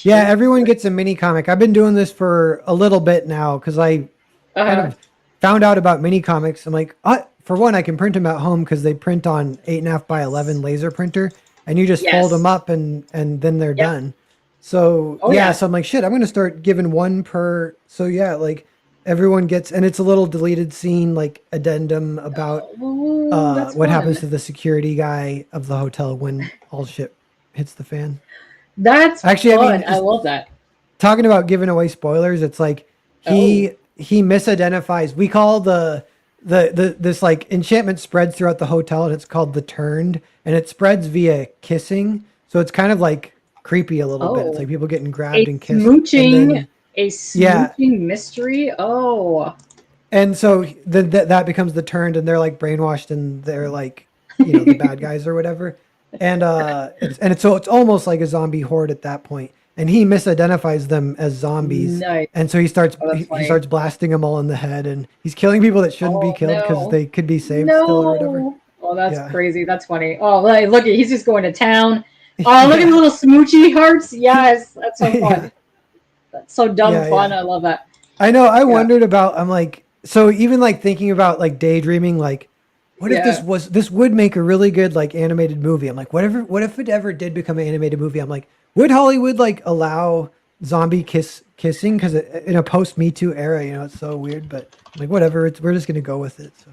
yeah, everyone gets a mini comic. I've been doing this for a little bit now because I kind of found out about mini comics. I'm like, for one, I can print them at home because they print on 8.5 by 11 laser printer, and you just fold them up and then they're done. So so I'm like, shit, I'm gonna start giving one per. So yeah, like everyone gets, and it's a little deleted scene, like addendum about what happens to the security guy of the hotel when all shit hits the fan. That's actually fun. I love that. talking about giving away spoilers, it's like he misidentifies. We call this like enchantment spreads throughout the hotel, and it's called the Turned, and it spreads via kissing. So it's kind of like creepy a little bit. It's like people getting grabbed and kissed. A smooching mystery. Oh. And so that becomes the Turned, and they're like brainwashed, and they're like, the bad guys or whatever. And so it's almost like a zombie horde at that point. And he misidentifies them as zombies. Nice. And so he starts blasting them all in the head, and he's killing people that shouldn't be killed because they could be saved still or whatever. Oh, that's crazy. That's funny. Oh, look, he's just going to town. Oh, look at the little smoochy hearts. Yes, that's so fun. Yeah. That's so dumb fun. I love that. I know. I wondered about, I'm like, so even like thinking about like daydreaming, like, what if this would make a really good like animated movie? I'm like, what if it ever did become an animated movie? I'm like, would Hollywood like allow zombie kissing? Because in a post Me Too era, it's so weird. But I'm like, whatever. We're just gonna go with it. So.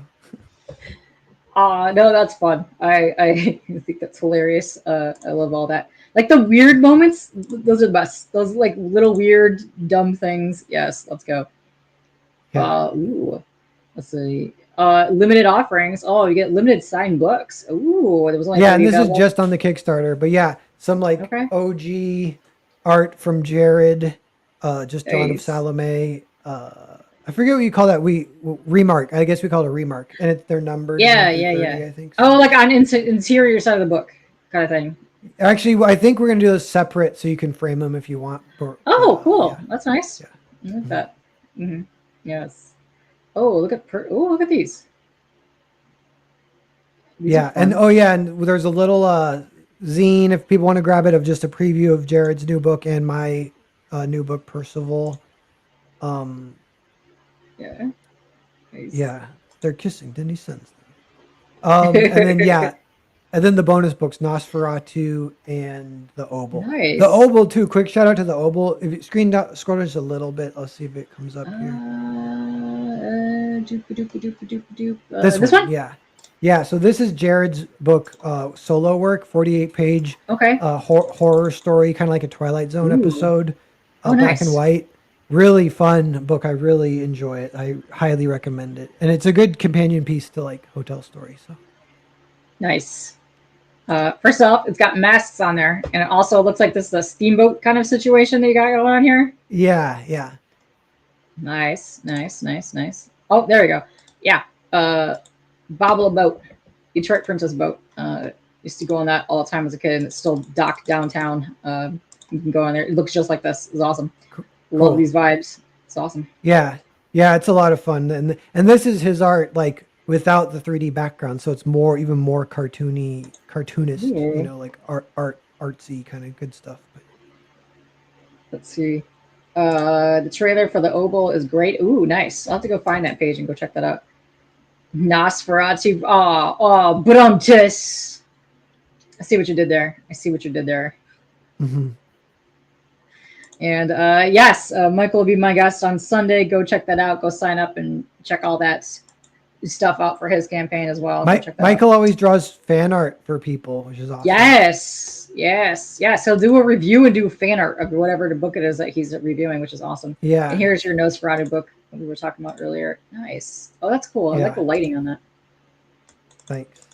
No, that's fun. I think that's hilarious. I love all that. Like the weird moments, those are the best. Those like little weird dumb things. Yes, let's go. Yeah. Let's see. Limited offerings. Oh, you get limited signed books. Ooh, there was only and this is just on the Kickstarter. But yeah, some like OG art from Jared, just drawn of Salome. I forget what you call that. Remark. I guess we call it a remark, and they're numbered. Yeah. I think. So. Oh, like on interior side of the book, kind of thing. Actually, I think we're gonna do those separate, so you can frame them if you want. Cool. Yeah. That's nice. Yeah. I like that. Mm-hmm. Yes. Oh, look at these. And there's a little zine if people want to grab it of just a preview of Jared's new book and my new book Percival. Yeah. Nice. Yeah, they're kissing. Didn't he sense them? And then the bonus books Nosferatu and the Oboe. Nice. The Oboe too. Quick shout out to the Oboe. If you scroll down just a little bit, I'll see if it comes up here. This one? Yeah. So this is Jared's book, solo work, 48-page horror story, kind of like a Twilight Zone episode, black and white. Really fun book. I really enjoy it. I highly recommend it, and it's a good companion piece to like hotel stories. So nice. First off, it's got masks on there, and it also looks like this is a steamboat kind of situation that you got going on here. Yeah. Nice. Oh, there we go. Yeah. Bobble boat, Detroit Princess boat. Used to go on that all the time as a kid, and it's still docked downtown. You can go on there. It looks just like this. It's awesome. Cool. Love these vibes. It's awesome. Yeah, it's a lot of fun, and this is his art, like without the 3D background, so it's even more cartoonist, like artsy kind of good stuff. Let's see. The trailer for the Oboe is great. Ooh, nice. I'll have to go find that page and go check that out. Nosferatu. Brumtus. I see what you did there. Mm-hmm. And yes, Michael will be my guest on Sunday. Go check that out. Go sign up and check all that stuff out for his campaign as well. Michael always draws fan art for people, which is awesome. Yes. He'll do a review and do fan art of whatever the book it is that he's reviewing, which is awesome. Yeah. And here's your Nosferatu book that we were talking about earlier. Nice. Oh, that's cool. I like the lighting on that. Thanks.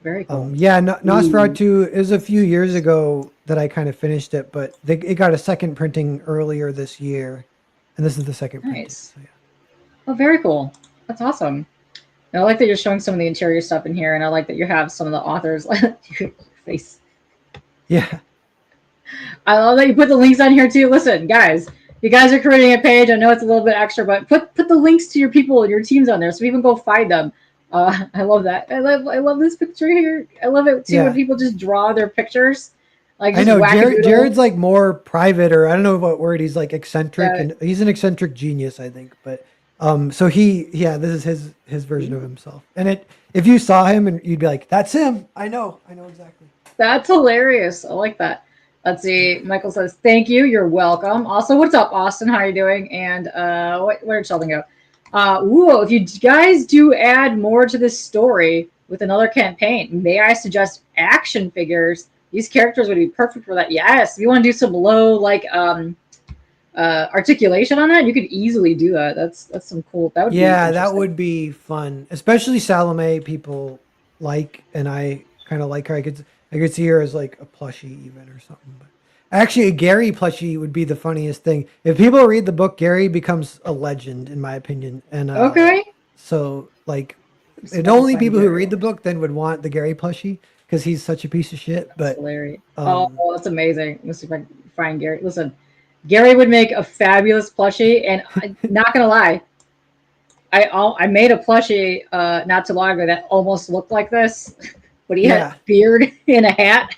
Very cool. Nosferatu is a few years ago that I kind of finished it, but it got a second printing earlier this year, and this is the second printing. Nice. So, Oh, very cool. That's awesome. And I like that you're showing some of the interior stuff in here, and I like that you have some of the authors' face. Yeah. I love that you put the links on here too. Listen, guys, you guys are creating a page. I know it's a little bit extra, but put the links to your people and your teams on there so people go find them. I love that. I love this picture here. I love it too when people just draw their pictures. Like, I know Jared's like more private, or I don't know what word. He's like eccentric, and he's an eccentric genius, I think. But so this is his version of himself. And if you saw him, and you'd be like, "That's him." I know exactly. That's hilarious. I like that. Let's see. Michael says, "Thank you. You're welcome." Also, what's up, Austin? How are you doing? And where did Sheldon go? If you guys do add more to this story with another campaign, may I suggest action figures? these characters would be perfect for that. Yes, if you want to do some low like articulation on that, you could easily do that. That's some cool. That would that would be fun, especially Salome. People like, and I kind of like her. I could see her as like a plushie even or something. But actually, a Gary plushie would be the funniest thing. If people read the book, Gary becomes a legend in my opinion. And so like, and only people who read the book then would want the Gary plushie because he's such a piece of shit. That's hilarious. That's amazing. Let's see if I can find Gary. Listen, Gary would make a fabulous plushie, and I'm not gonna lie, I made a plushie not too long ago that almost looked like this, but he had a beard and a hat.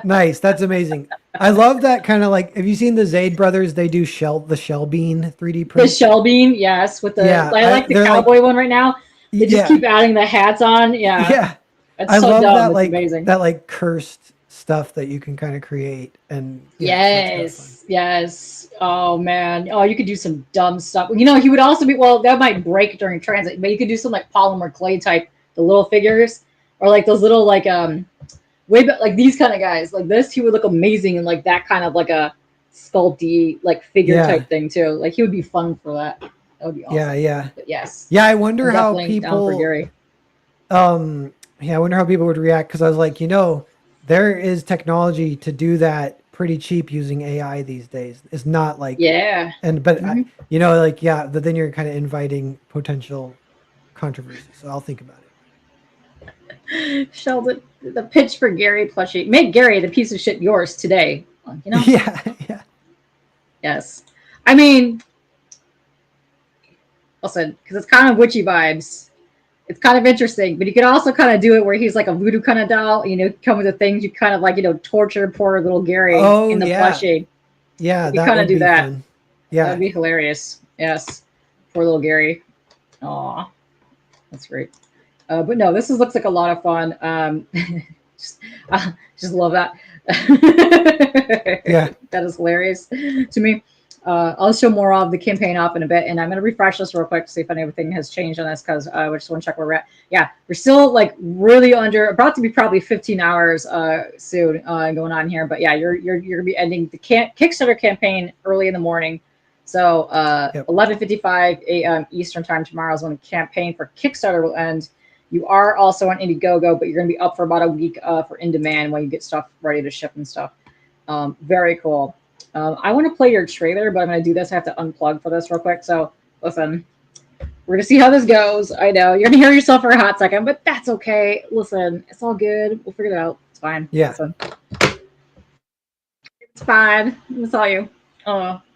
Nice, that's amazing. I love that kind of like. Have you seen the Zaid brothers? They do the shell bean 3D print. The shell bean, yes. With the I like the cowboy one right now. They just keep adding the hats on. Yeah. I love that like amazing. That like cursed stuff that you can kind of create and yes. Oh man. Oh, you could do some dumb stuff. You know, he would also be that might break during transit, but you could do some like polymer clay type, the little figures, or like those little like like these kind of guys. Like this, he would look amazing in like that kind of like a sculpty like figure type thing too. Like he would be fun for that. That would be awesome. Yeah. But yes. Yeah, I wonder how people I wonder how people would react because I was like, there is technology to do that pretty cheap using AI these days. It's not like but then you're kind of inviting potential controversy. So I'll think about it. Sheldon, the pitch for Gary plushie: make Gary the piece of shit yours today. Yeah. Yes, I mean, listen, because it's kind of witchy vibes. It's kind of interesting, but you could also kind of do it where he's like a voodoo kind of doll. Come with the things you kind of like, torture poor little Gary in the plushie. Yeah, you kind of do that. Fun. Yeah, that'd be hilarious. Yes, poor little Gary. Aw, that's great. But no, this looks like a lot of fun. Just love that. That is hilarious to me. I'll show more of the campaign up in a bit, and I'm going to refresh this real quick to see if anything has changed on this because we just want to check where we're at. Yeah, we're still like really about to be probably 15 hours soon going on here, but yeah, you're going to be ending the Kickstarter campaign early in the morning. So 11:55 a.m. Eastern time tomorrow is when the campaign for Kickstarter will end. You are also on Indiegogo, but you're going to be up for about a week for in demand when you get stuff ready to ship and stuff. Very cool. I want to play your trailer, but I'm going to do this. I have to unplug for this real quick. So listen, we're going to see how this goes. I know you're going to hear yourself for a hot second, but that's okay. Listen, it's all good. We'll figure it out. It's fine. Yeah. Listen. It's fine. I'll tell you.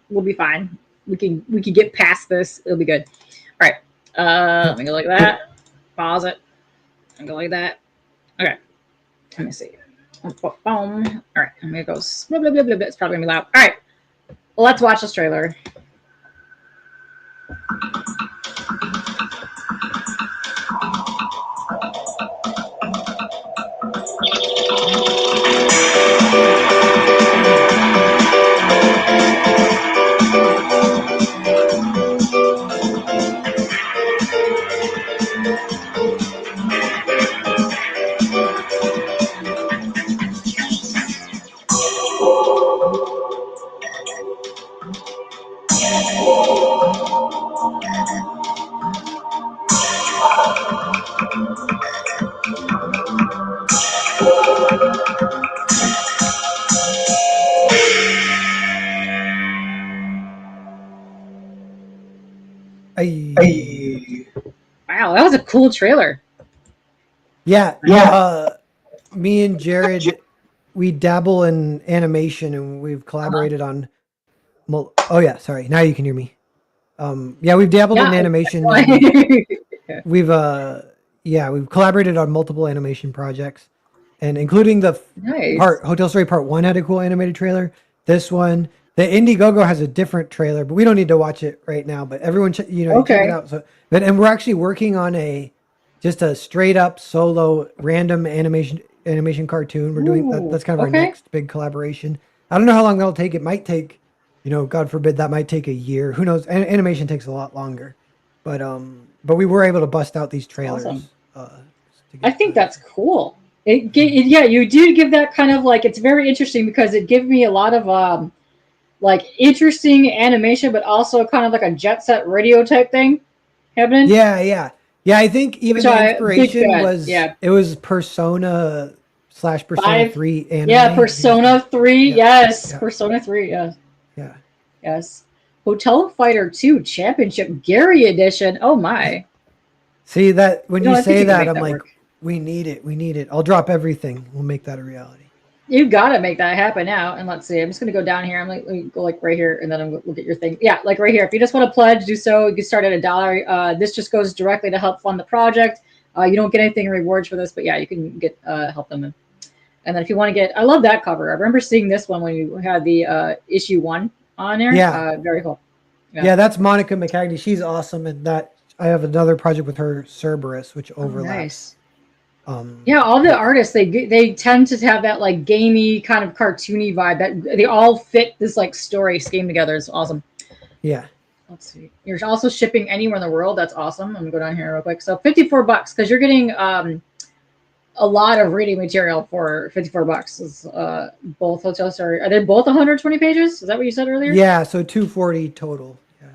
We'll be fine. We can get past this. It'll be good. All right. Let me go like that. Pause it. And go like that. Okay. Let me see. Boom. All right. I'm going to go. Blah, blah, blah, blah, blah. It's probably going to be loud. All right. Well, let's watch this trailer. Wow, that was a cool trailer. Yeah. Me and Jared, we dabble in animation and we've collaborated on. Oh yeah, sorry. Now you can hear me. We've dabbled in animation. We've collaborated on multiple animation projects, and including the Hotel Story Part 1 had a cool animated trailer. This one, the Indiegogo has a different trailer, but we don't need to watch it right now. But everyone, check it out. So, and we're actually working on just a straight up solo random animation cartoon. We're doing that's kind of our next big collaboration. I don't know how long that'll take. It might take, God forbid, that might take a year. Who knows? Animation takes a lot longer, but we were able to bust out these trailers. Awesome. I think that's cool. Yeah, you do give that kind of like, it's very interesting because it gives me a lot of like interesting animation, but also kind of like a Jet Set Radio type thing happening. Yeah. I think even the inspiration was it was Persona / Persona 3 anime. Yeah, Persona 3. Yes. Persona 3. Yes. Yeah. Yes. Hotel Fighter 2 Championship Gary Edition. Oh my. See that when you say that, I'm like, we need it. I'll drop everything. We'll make that a reality. You got to make that happen now. And let's see. I'm just going to go down here. I'm like, go like right here, and then I'm going to look at your thing. Yeah, like right here. If you just want to pledge, do so. You can start at $1. This just goes directly to help fund the project. You don't get anything in rewards for this, but yeah, you can get help them. And then if you want to get, I love that cover. I remember seeing this one when you had the issue 1 on there. Yeah, very cool. Yeah, that's Monica McCagney. She's awesome, and that I have another project with her, Cerberus, which overlaps. Nice. Yeah, all the artists they tend to have that like gamey kind of cartoony vibe that they all fit this like story scheme together. It's awesome. Yeah. Let's see. You're also shipping anywhere in the world. That's awesome. I'm gonna go down here real quick. So $54 because you're getting a lot of reading material for $54. Is both hotels are they both 120 pages? Is that what you said earlier? Yeah, so 240 total. Yeah.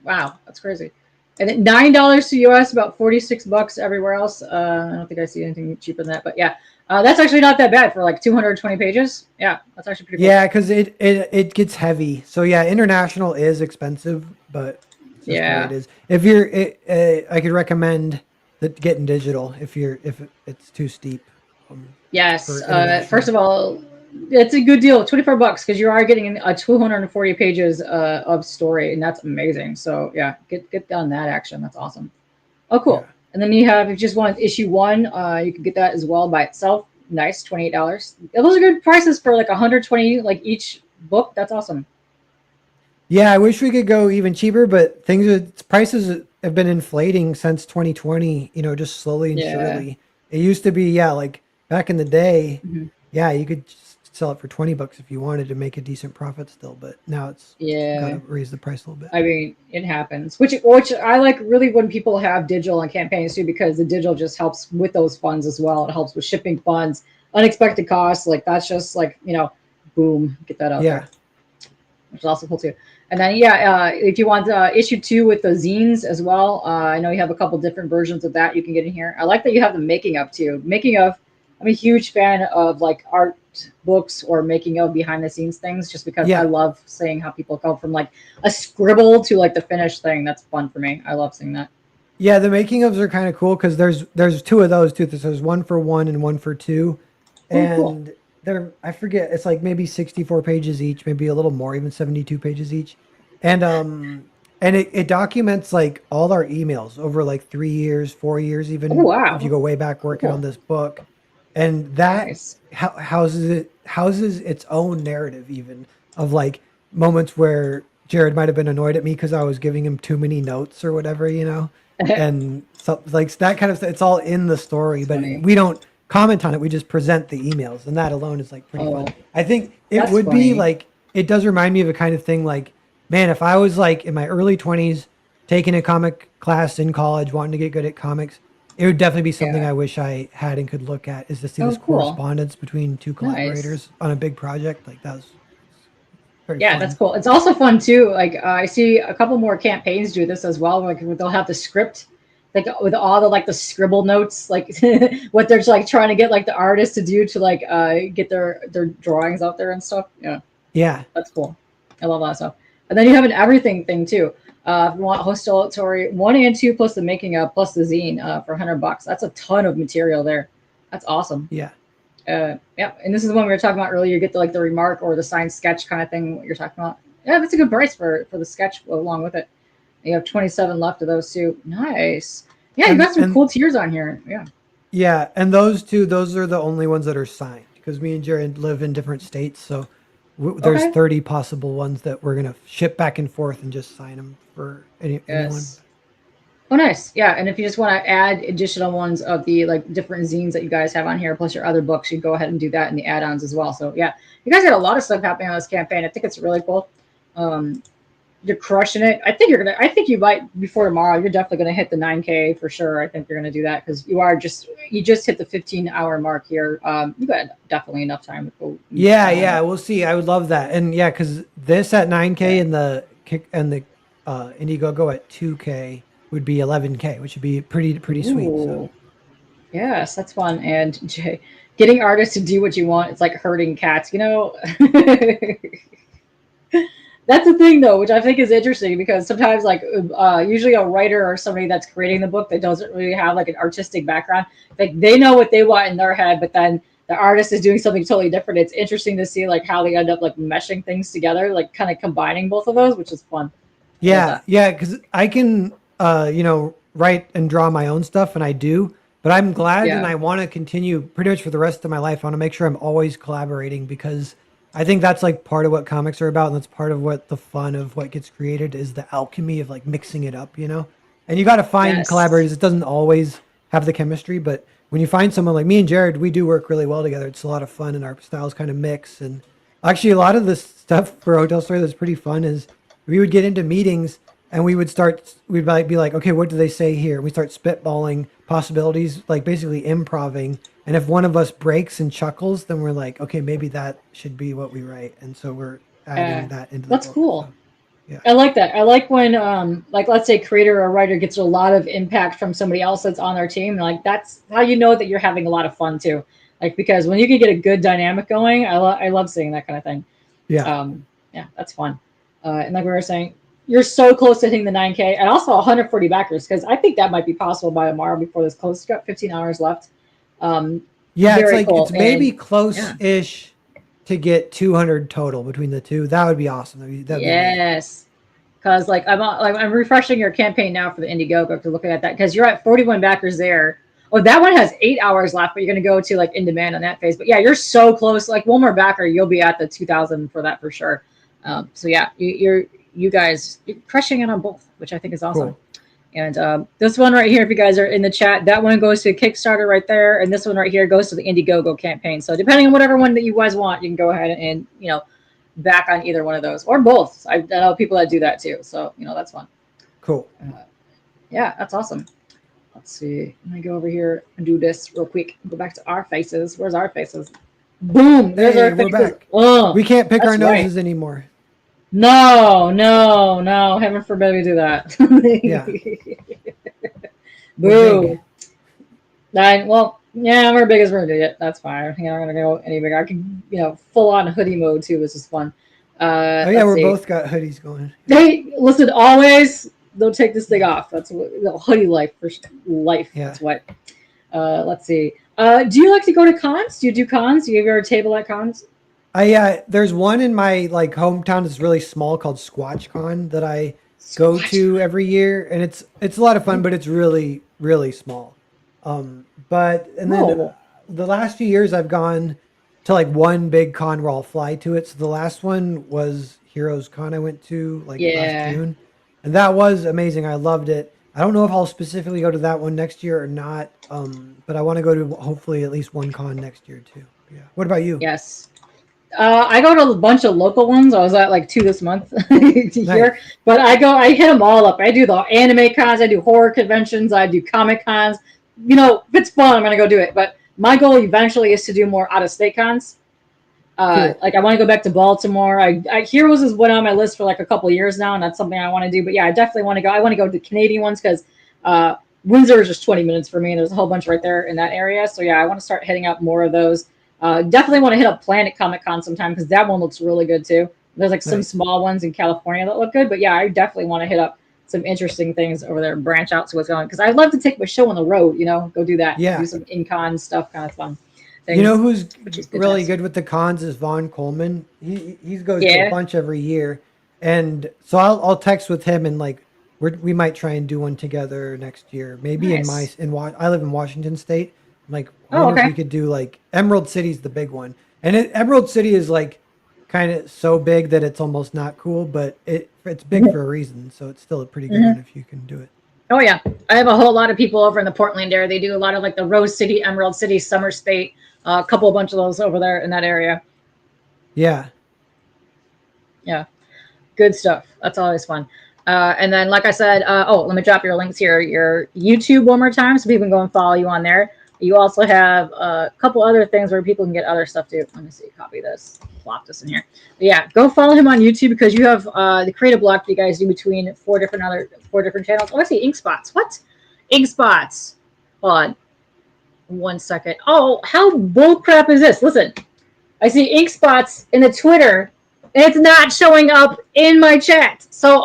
Wow, that's crazy. And then $9 to US, about $46 everywhere else. I don't think I see anything cheaper than that, but yeah, that's actually not that bad for like 220 pages. Yeah, that's actually pretty cool. Yeah, because it gets heavy. So yeah, international is expensive, but it's just the way it is. If you're, I could recommend getting digital if it's too steep. Yes. First of all, it's a good deal. $24 because you are getting 240 pages of story, and that's amazing. So yeah, get done that action. That's awesome. Oh, cool. Yeah. And then you have, if you just want issue 1, you can get that as well by itself. Nice, $28. Those are good prices for like 120 like each book. That's awesome. Yeah, I wish we could go even cheaper, but prices have been inflating since 2020. You know, just slowly and surely. It used to be like back in the day. Mm-hmm. Yeah, you could sell it for $20 if you wanted to make a decent profit still, but now it's got to raise the price a little bit. I mean, it happens, which I like really when people have digital on campaigns too, because the digital just helps with those funds as well. It helps with shipping funds, unexpected costs. Like that's just like, boom, get that out there, which is also cool too. And then if you want issue 2 with the zines as well, I know you have a couple different versions of that you can get in here. I like that you have the making of too. Making of, I'm a huge fan of like art books or making of behind the scenes things, just because I love seeing how people go from like a scribble to like the finished thing. That's fun for me. I love seeing that. Yeah, the making ofs are kind of cool because there's 2 of those too. There's 1 for 1 and 1 for 2, and cool. They're, I forget, it's like maybe 64 pages each, maybe a little more, even 72 pages each, and it documents like all our emails over like 3 years, 4 years, even if you go way back working on this book. And that houses its own narrative, even of like moments where Jared might have been annoyed at me because I was giving him too many notes or whatever, and so like that kind of stuff. It's all in the story, but we don't comment on it. We just present the emails, and that alone is like pretty fun. I think it would be like, it does remind me of a kind of thing like, man, if I was like in my early 20s taking a comic class in college, wanting to get good at comics, it would definitely be something I wish I had and could look at, is to see this correspondence between 2 collaborators on a big project. Like that was fun. That's cool. It's also fun too. Like I see a couple more campaigns do this as well. Like they'll have the script, like with all the like the scribble notes, like what they're like trying to get like the artist to do to like get their drawings out there and stuff. Yeah, that's cool. I love that stuff. And then you have an everything thing too. If you want Hostel Story 1 and 2 plus the making of plus the zine for $100. That's a ton of material there. That's awesome. Yeah. And this is the one we were talking about earlier. You get the remark or the signed sketch kind of thing. What you're talking about. Yeah, that's a good price for the sketch along with it. You have 27 left of those too. Nice. Yeah, you got some cool tiers on here. Yeah. Yeah, and those are the only ones that are signed because me and Jared live in different states, so there's 30 possible ones that we're gonna ship back and forth and just sign them for anyone. Oh, nice. Yeah, and if you just want to add additional ones of the like different zines that you guys have on here, plus your other books, you go ahead and do that in the add-ons as well. So yeah, you guys got a lot of stuff happening on this campaign. I think it's really cool. you're crushing it. I think you might, before tomorrow, you're definitely going to hit the 9K for sure. I think you're going to do that because you just hit the 15-hour mark here. You got definitely enough time to go. Yeah, we'll see. I would love that. And yeah, because this at 9K and the Indiegogo at 2K would be 11K, which would be pretty sweet. So. Yes, that's fun. And getting artists to do what you want, it's like herding cats, That's the thing, though, which I think is interesting because sometimes, like, usually a writer or somebody that's creating the book that doesn't really have like an artistic background, like they know what they want in their head, but then the artist is doing something totally different. It's interesting to see like how they end up like meshing things together, like kind of combining both of those, which is fun. Yeah, because I can, write and draw my own stuff, and I do. But I'm glad, and I want to continue pretty much for the rest of my life. I want to make sure I'm always collaborating because I think that's like part of what comics are about, and that's part of what the fun of what gets created is the alchemy of like mixing it up, And you got to find collaborators. It doesn't always have the chemistry, but when you find someone like me and Jared, we do work really well together. It's a lot of fun, and our styles kind of mix. And actually, a lot of the stuff for Hotel Story that's pretty fun is we would get into meetings and we'd be like, okay, what do they say here? We start spitballing possibilities, like basically improving. And if one of us breaks and chuckles, then we're like, okay, maybe that should be what we write. And so we're adding that into the book. That's cool. So, yeah. I like that. I like when, like, let's say creator or writer gets a lot of impact from somebody else that's on their team. Like, that's how you know that you're having a lot of fun too. Like, because when you can get a good dynamic going, I love seeing that kind of thing. Yeah. Yeah, that's fun. And like we were saying, you're so close to hitting the 9K and also 140 backers because I think that might be possible by tomorrow before this closes. You've got 15 hours left. Yeah, it's like cool. It's maybe close-ish to get 200 total between the two. That would be awesome. That'd yes, because like I'm refreshing your campaign now for the Indiegogo to looking at that because you're at 41 backers there. Oh, that one has 8 hours left, but you're going to go to like in demand on that phase. But yeah, you're so close. Like one more backer, you'll be at the 2,000 for that for sure. So yeah, you guys you're crushing it on both, which I think is awesome. Cool. And this one right here, if you guys are in the chat, that one goes to Kickstarter right there, and this one right here goes to the Indiegogo campaign. So depending on whatever one that you guys want, you can go ahead and back on either one of those or both. I know people that do that too, so that's fun. Cool. Yeah, that's awesome. Let's see. Let me go over here and do this real quick. Go back to our faces. Where's our faces? Boom! There's our faces. We're back. Oh, we can't pick our noses anymore. No. Heaven forbid we do that. Yeah. Boo. We're big as we're gonna do it. That's fine. I'm not gonna go any bigger. I can, full on hoodie mode too, which is fun. We're both got hoodies going. Hey, listen, always don't take this thing off. That's what hoodie life for life. Yeah. That's what. Let's see. Do you like to go to cons? Do you do cons? Do you ever table at cons? There's one in my hometown that's really small called SquatchCon that I go to every year, and it's a lot of fun, but it's really, really small. Then the last few years I've gone to one big con where I'll fly to it. So the last one was Heroes Con I went to last June, and that was amazing. I loved it. I don't know if I'll specifically go to that one next year or not, but I want to go to hopefully at least one con next year too. Yeah. What about you? Yes. I go to a bunch of local ones. I was at 2 this month here, but I hit them all up. I do the anime cons, I do horror conventions, I do comic cons. If it's fun, I'm gonna go do it. But my goal eventually is to do more out of state cons. Cool. I want to go back to Baltimore. Heroes has been on my list for a couple of years now, and that's something I want to do. But yeah, I definitely want to go. I want to go to the Canadian ones because Windsor is just 20 minutes for me, and there's a whole bunch right there in that area. So yeah, I want to start hitting up more of those. Definitely want to hit up Planet Comic Con sometime because that one looks really good too. There's some small ones in California that look good, but yeah, I definitely want to hit up some interesting things over there and branch out to what's going on because I'd love to take my show on the road, go do that. Yeah. Do some in-con stuff, kind of fun. Things, who's really good with the cons is Vaughn Coleman. He goes to a bunch every year. And so I'll text with him and we might try and do one together next year. Maybe nice. I live in Washington State. I wonder if we could do Emerald City's the big one. And Emerald City is kind of so big that it's almost not cool, but it's big for a reason. So it's still a pretty good one if you can do it. Oh yeah. I have a whole lot of people over in the Portland area. They do a lot of the Rose City, Emerald City, Summer State, a bunch of those over there in that area. Yeah. Yeah. Good stuff. That's always fun. And then, like I said, let me drop your links here. Your YouTube one more time so people can go and follow you on there. You also have a couple other things where people can get other stuff too. Let me see. Copy this. Plop this in here. But yeah, go follow him on YouTube because you have the creative block that you guys do between four different channels. Oh, I see ink spots. What? Ink spots. Hold on. 1 second. Oh, how bullcrap is this? Listen, I see ink spots in the Twitter, and it's not showing up in my chat. So,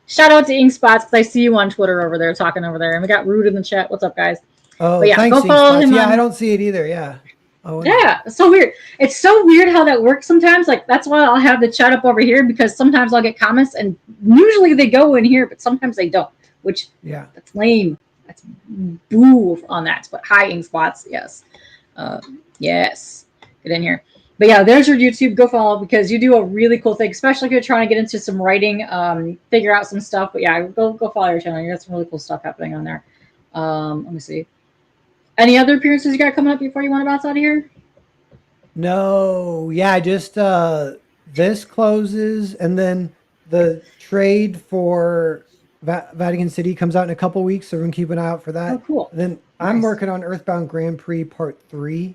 shout out to ink spots because I see you on Twitter over there talking over there, and we got Rude in the chat. What's up, guys? Oh, but yeah, thanks, go follow him. Yeah, I don't see it either. Yeah. Oh, yeah, it's so weird. It's so weird how that works sometimes. Like, that's why I'll have the chat up over here because sometimes I'll get comments, and usually they go in here, but sometimes they don't. Which, yeah, that's lame. That's boo on that. But hi, ink spots. Yes, yes. Get in here. But yeah, there's your YouTube. Go follow because you do a really cool thing, especially if you're trying to get into some writing, figure out some stuff. But yeah, go follow your channel. You got some really cool stuff happening on there. Let me see. Any other appearances you got coming up before you want to bounce out of here? No. Yeah, just this closes, and then the trade for Vatican City comes out in a couple weeks, so we're gonna keep an eye out for that. Oh, cool. And then I'm working on Earthbound Grand Prix Part 3,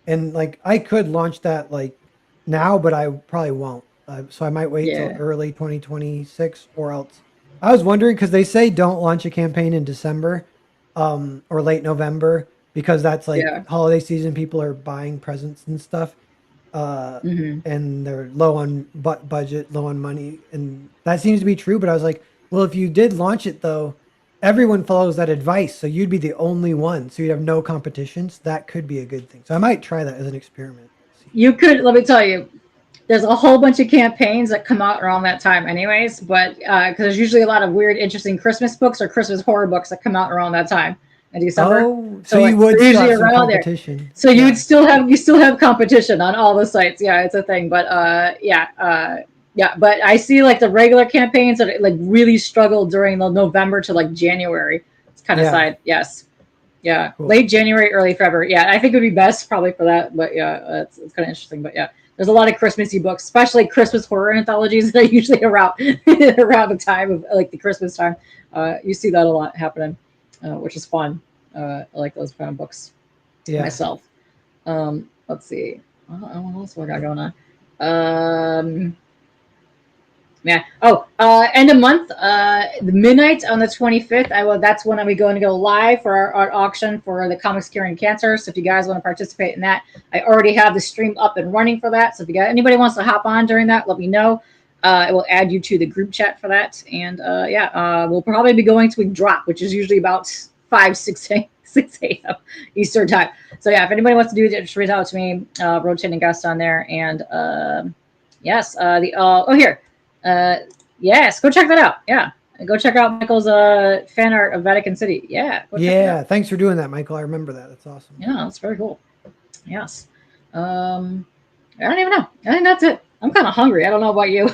and like I could launch that like now, but I probably won't. So I might wait till early 2026, or else. I was wondering because they say don't launch a campaign in December, or late November, because that's like holiday season. People are buying presents and stuff, and they're low on budget, low on money, and that seems to be true. But I was like, well, if you did launch it though, everyone follows that advice, so you'd be the only one, so you'd have no competition. So that could be a good thing. So I might try that as an experiment. You could. Let me tell you, there's a whole bunch of campaigns that come out around that time, anyways. But because there's usually a lot of weird, interesting Christmas books or Christmas horror books that come out around that time. In December. Oh, so you would usually around competition there. So you'd still have competition on all the sites. Yeah, it's a thing. But but I see like the regular campaigns that like really struggle during the November to like January. It's kind of side. Yes. Yeah. Cool. Late January, early February. Yeah, I think it would be best probably for that. But yeah, it's kind of interesting. But yeah, there's a lot of Christmassy books, especially Christmas horror anthologies that are usually around the time of like the Christmas time. You see that a lot happening. Which is fun. I like those kind of books myself. Let's see. What else we got going on? End of month, the midnight on the 25th. That's when we're going to go live for our auction for the Comics Curing Cancer. So if you guys want to participate in that, I already have the stream up and running for that. So if anybody wants to hop on during that, let me know. I will add you to the group chat for that. And we'll probably be going to a drop, which is usually about 6 a.m. Eastern time. So yeah, if anybody wants to do it, just reach out to me, rotating guest on there. And yes, go check that out. Yeah. Go check out Michael's fan art of Vatican City. Yeah. Yeah. Thanks for doing that, Michael. I remember that. That's awesome. Yeah, that's very cool. Yes. I don't even know. I think that's it. I'm kind of hungry. I don't know about you.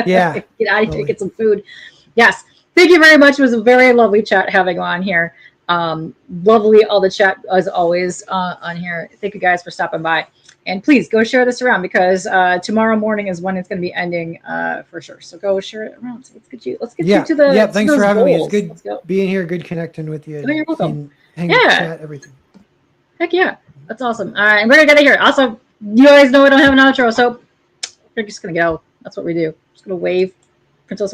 Yeah. Get out of here, get some food. Yes. Thank you very much. It was a very lovely chat having on here. Lovely all the chat as always on here. Thank you guys for stopping by. And please go share this around because tomorrow morning is when it's going to be ending for sure. So go share it around. So let's get you to the yeah. Thanks for having me. It's good being here. Good connecting with you. Oh, you're welcome. Chat, everything. Heck yeah, that's awesome. All right, and we're gonna get out of here. Also, you guys know I don't have an outro, so we're just gonna go. That's what we do. Just gonna wave, Princess Wave.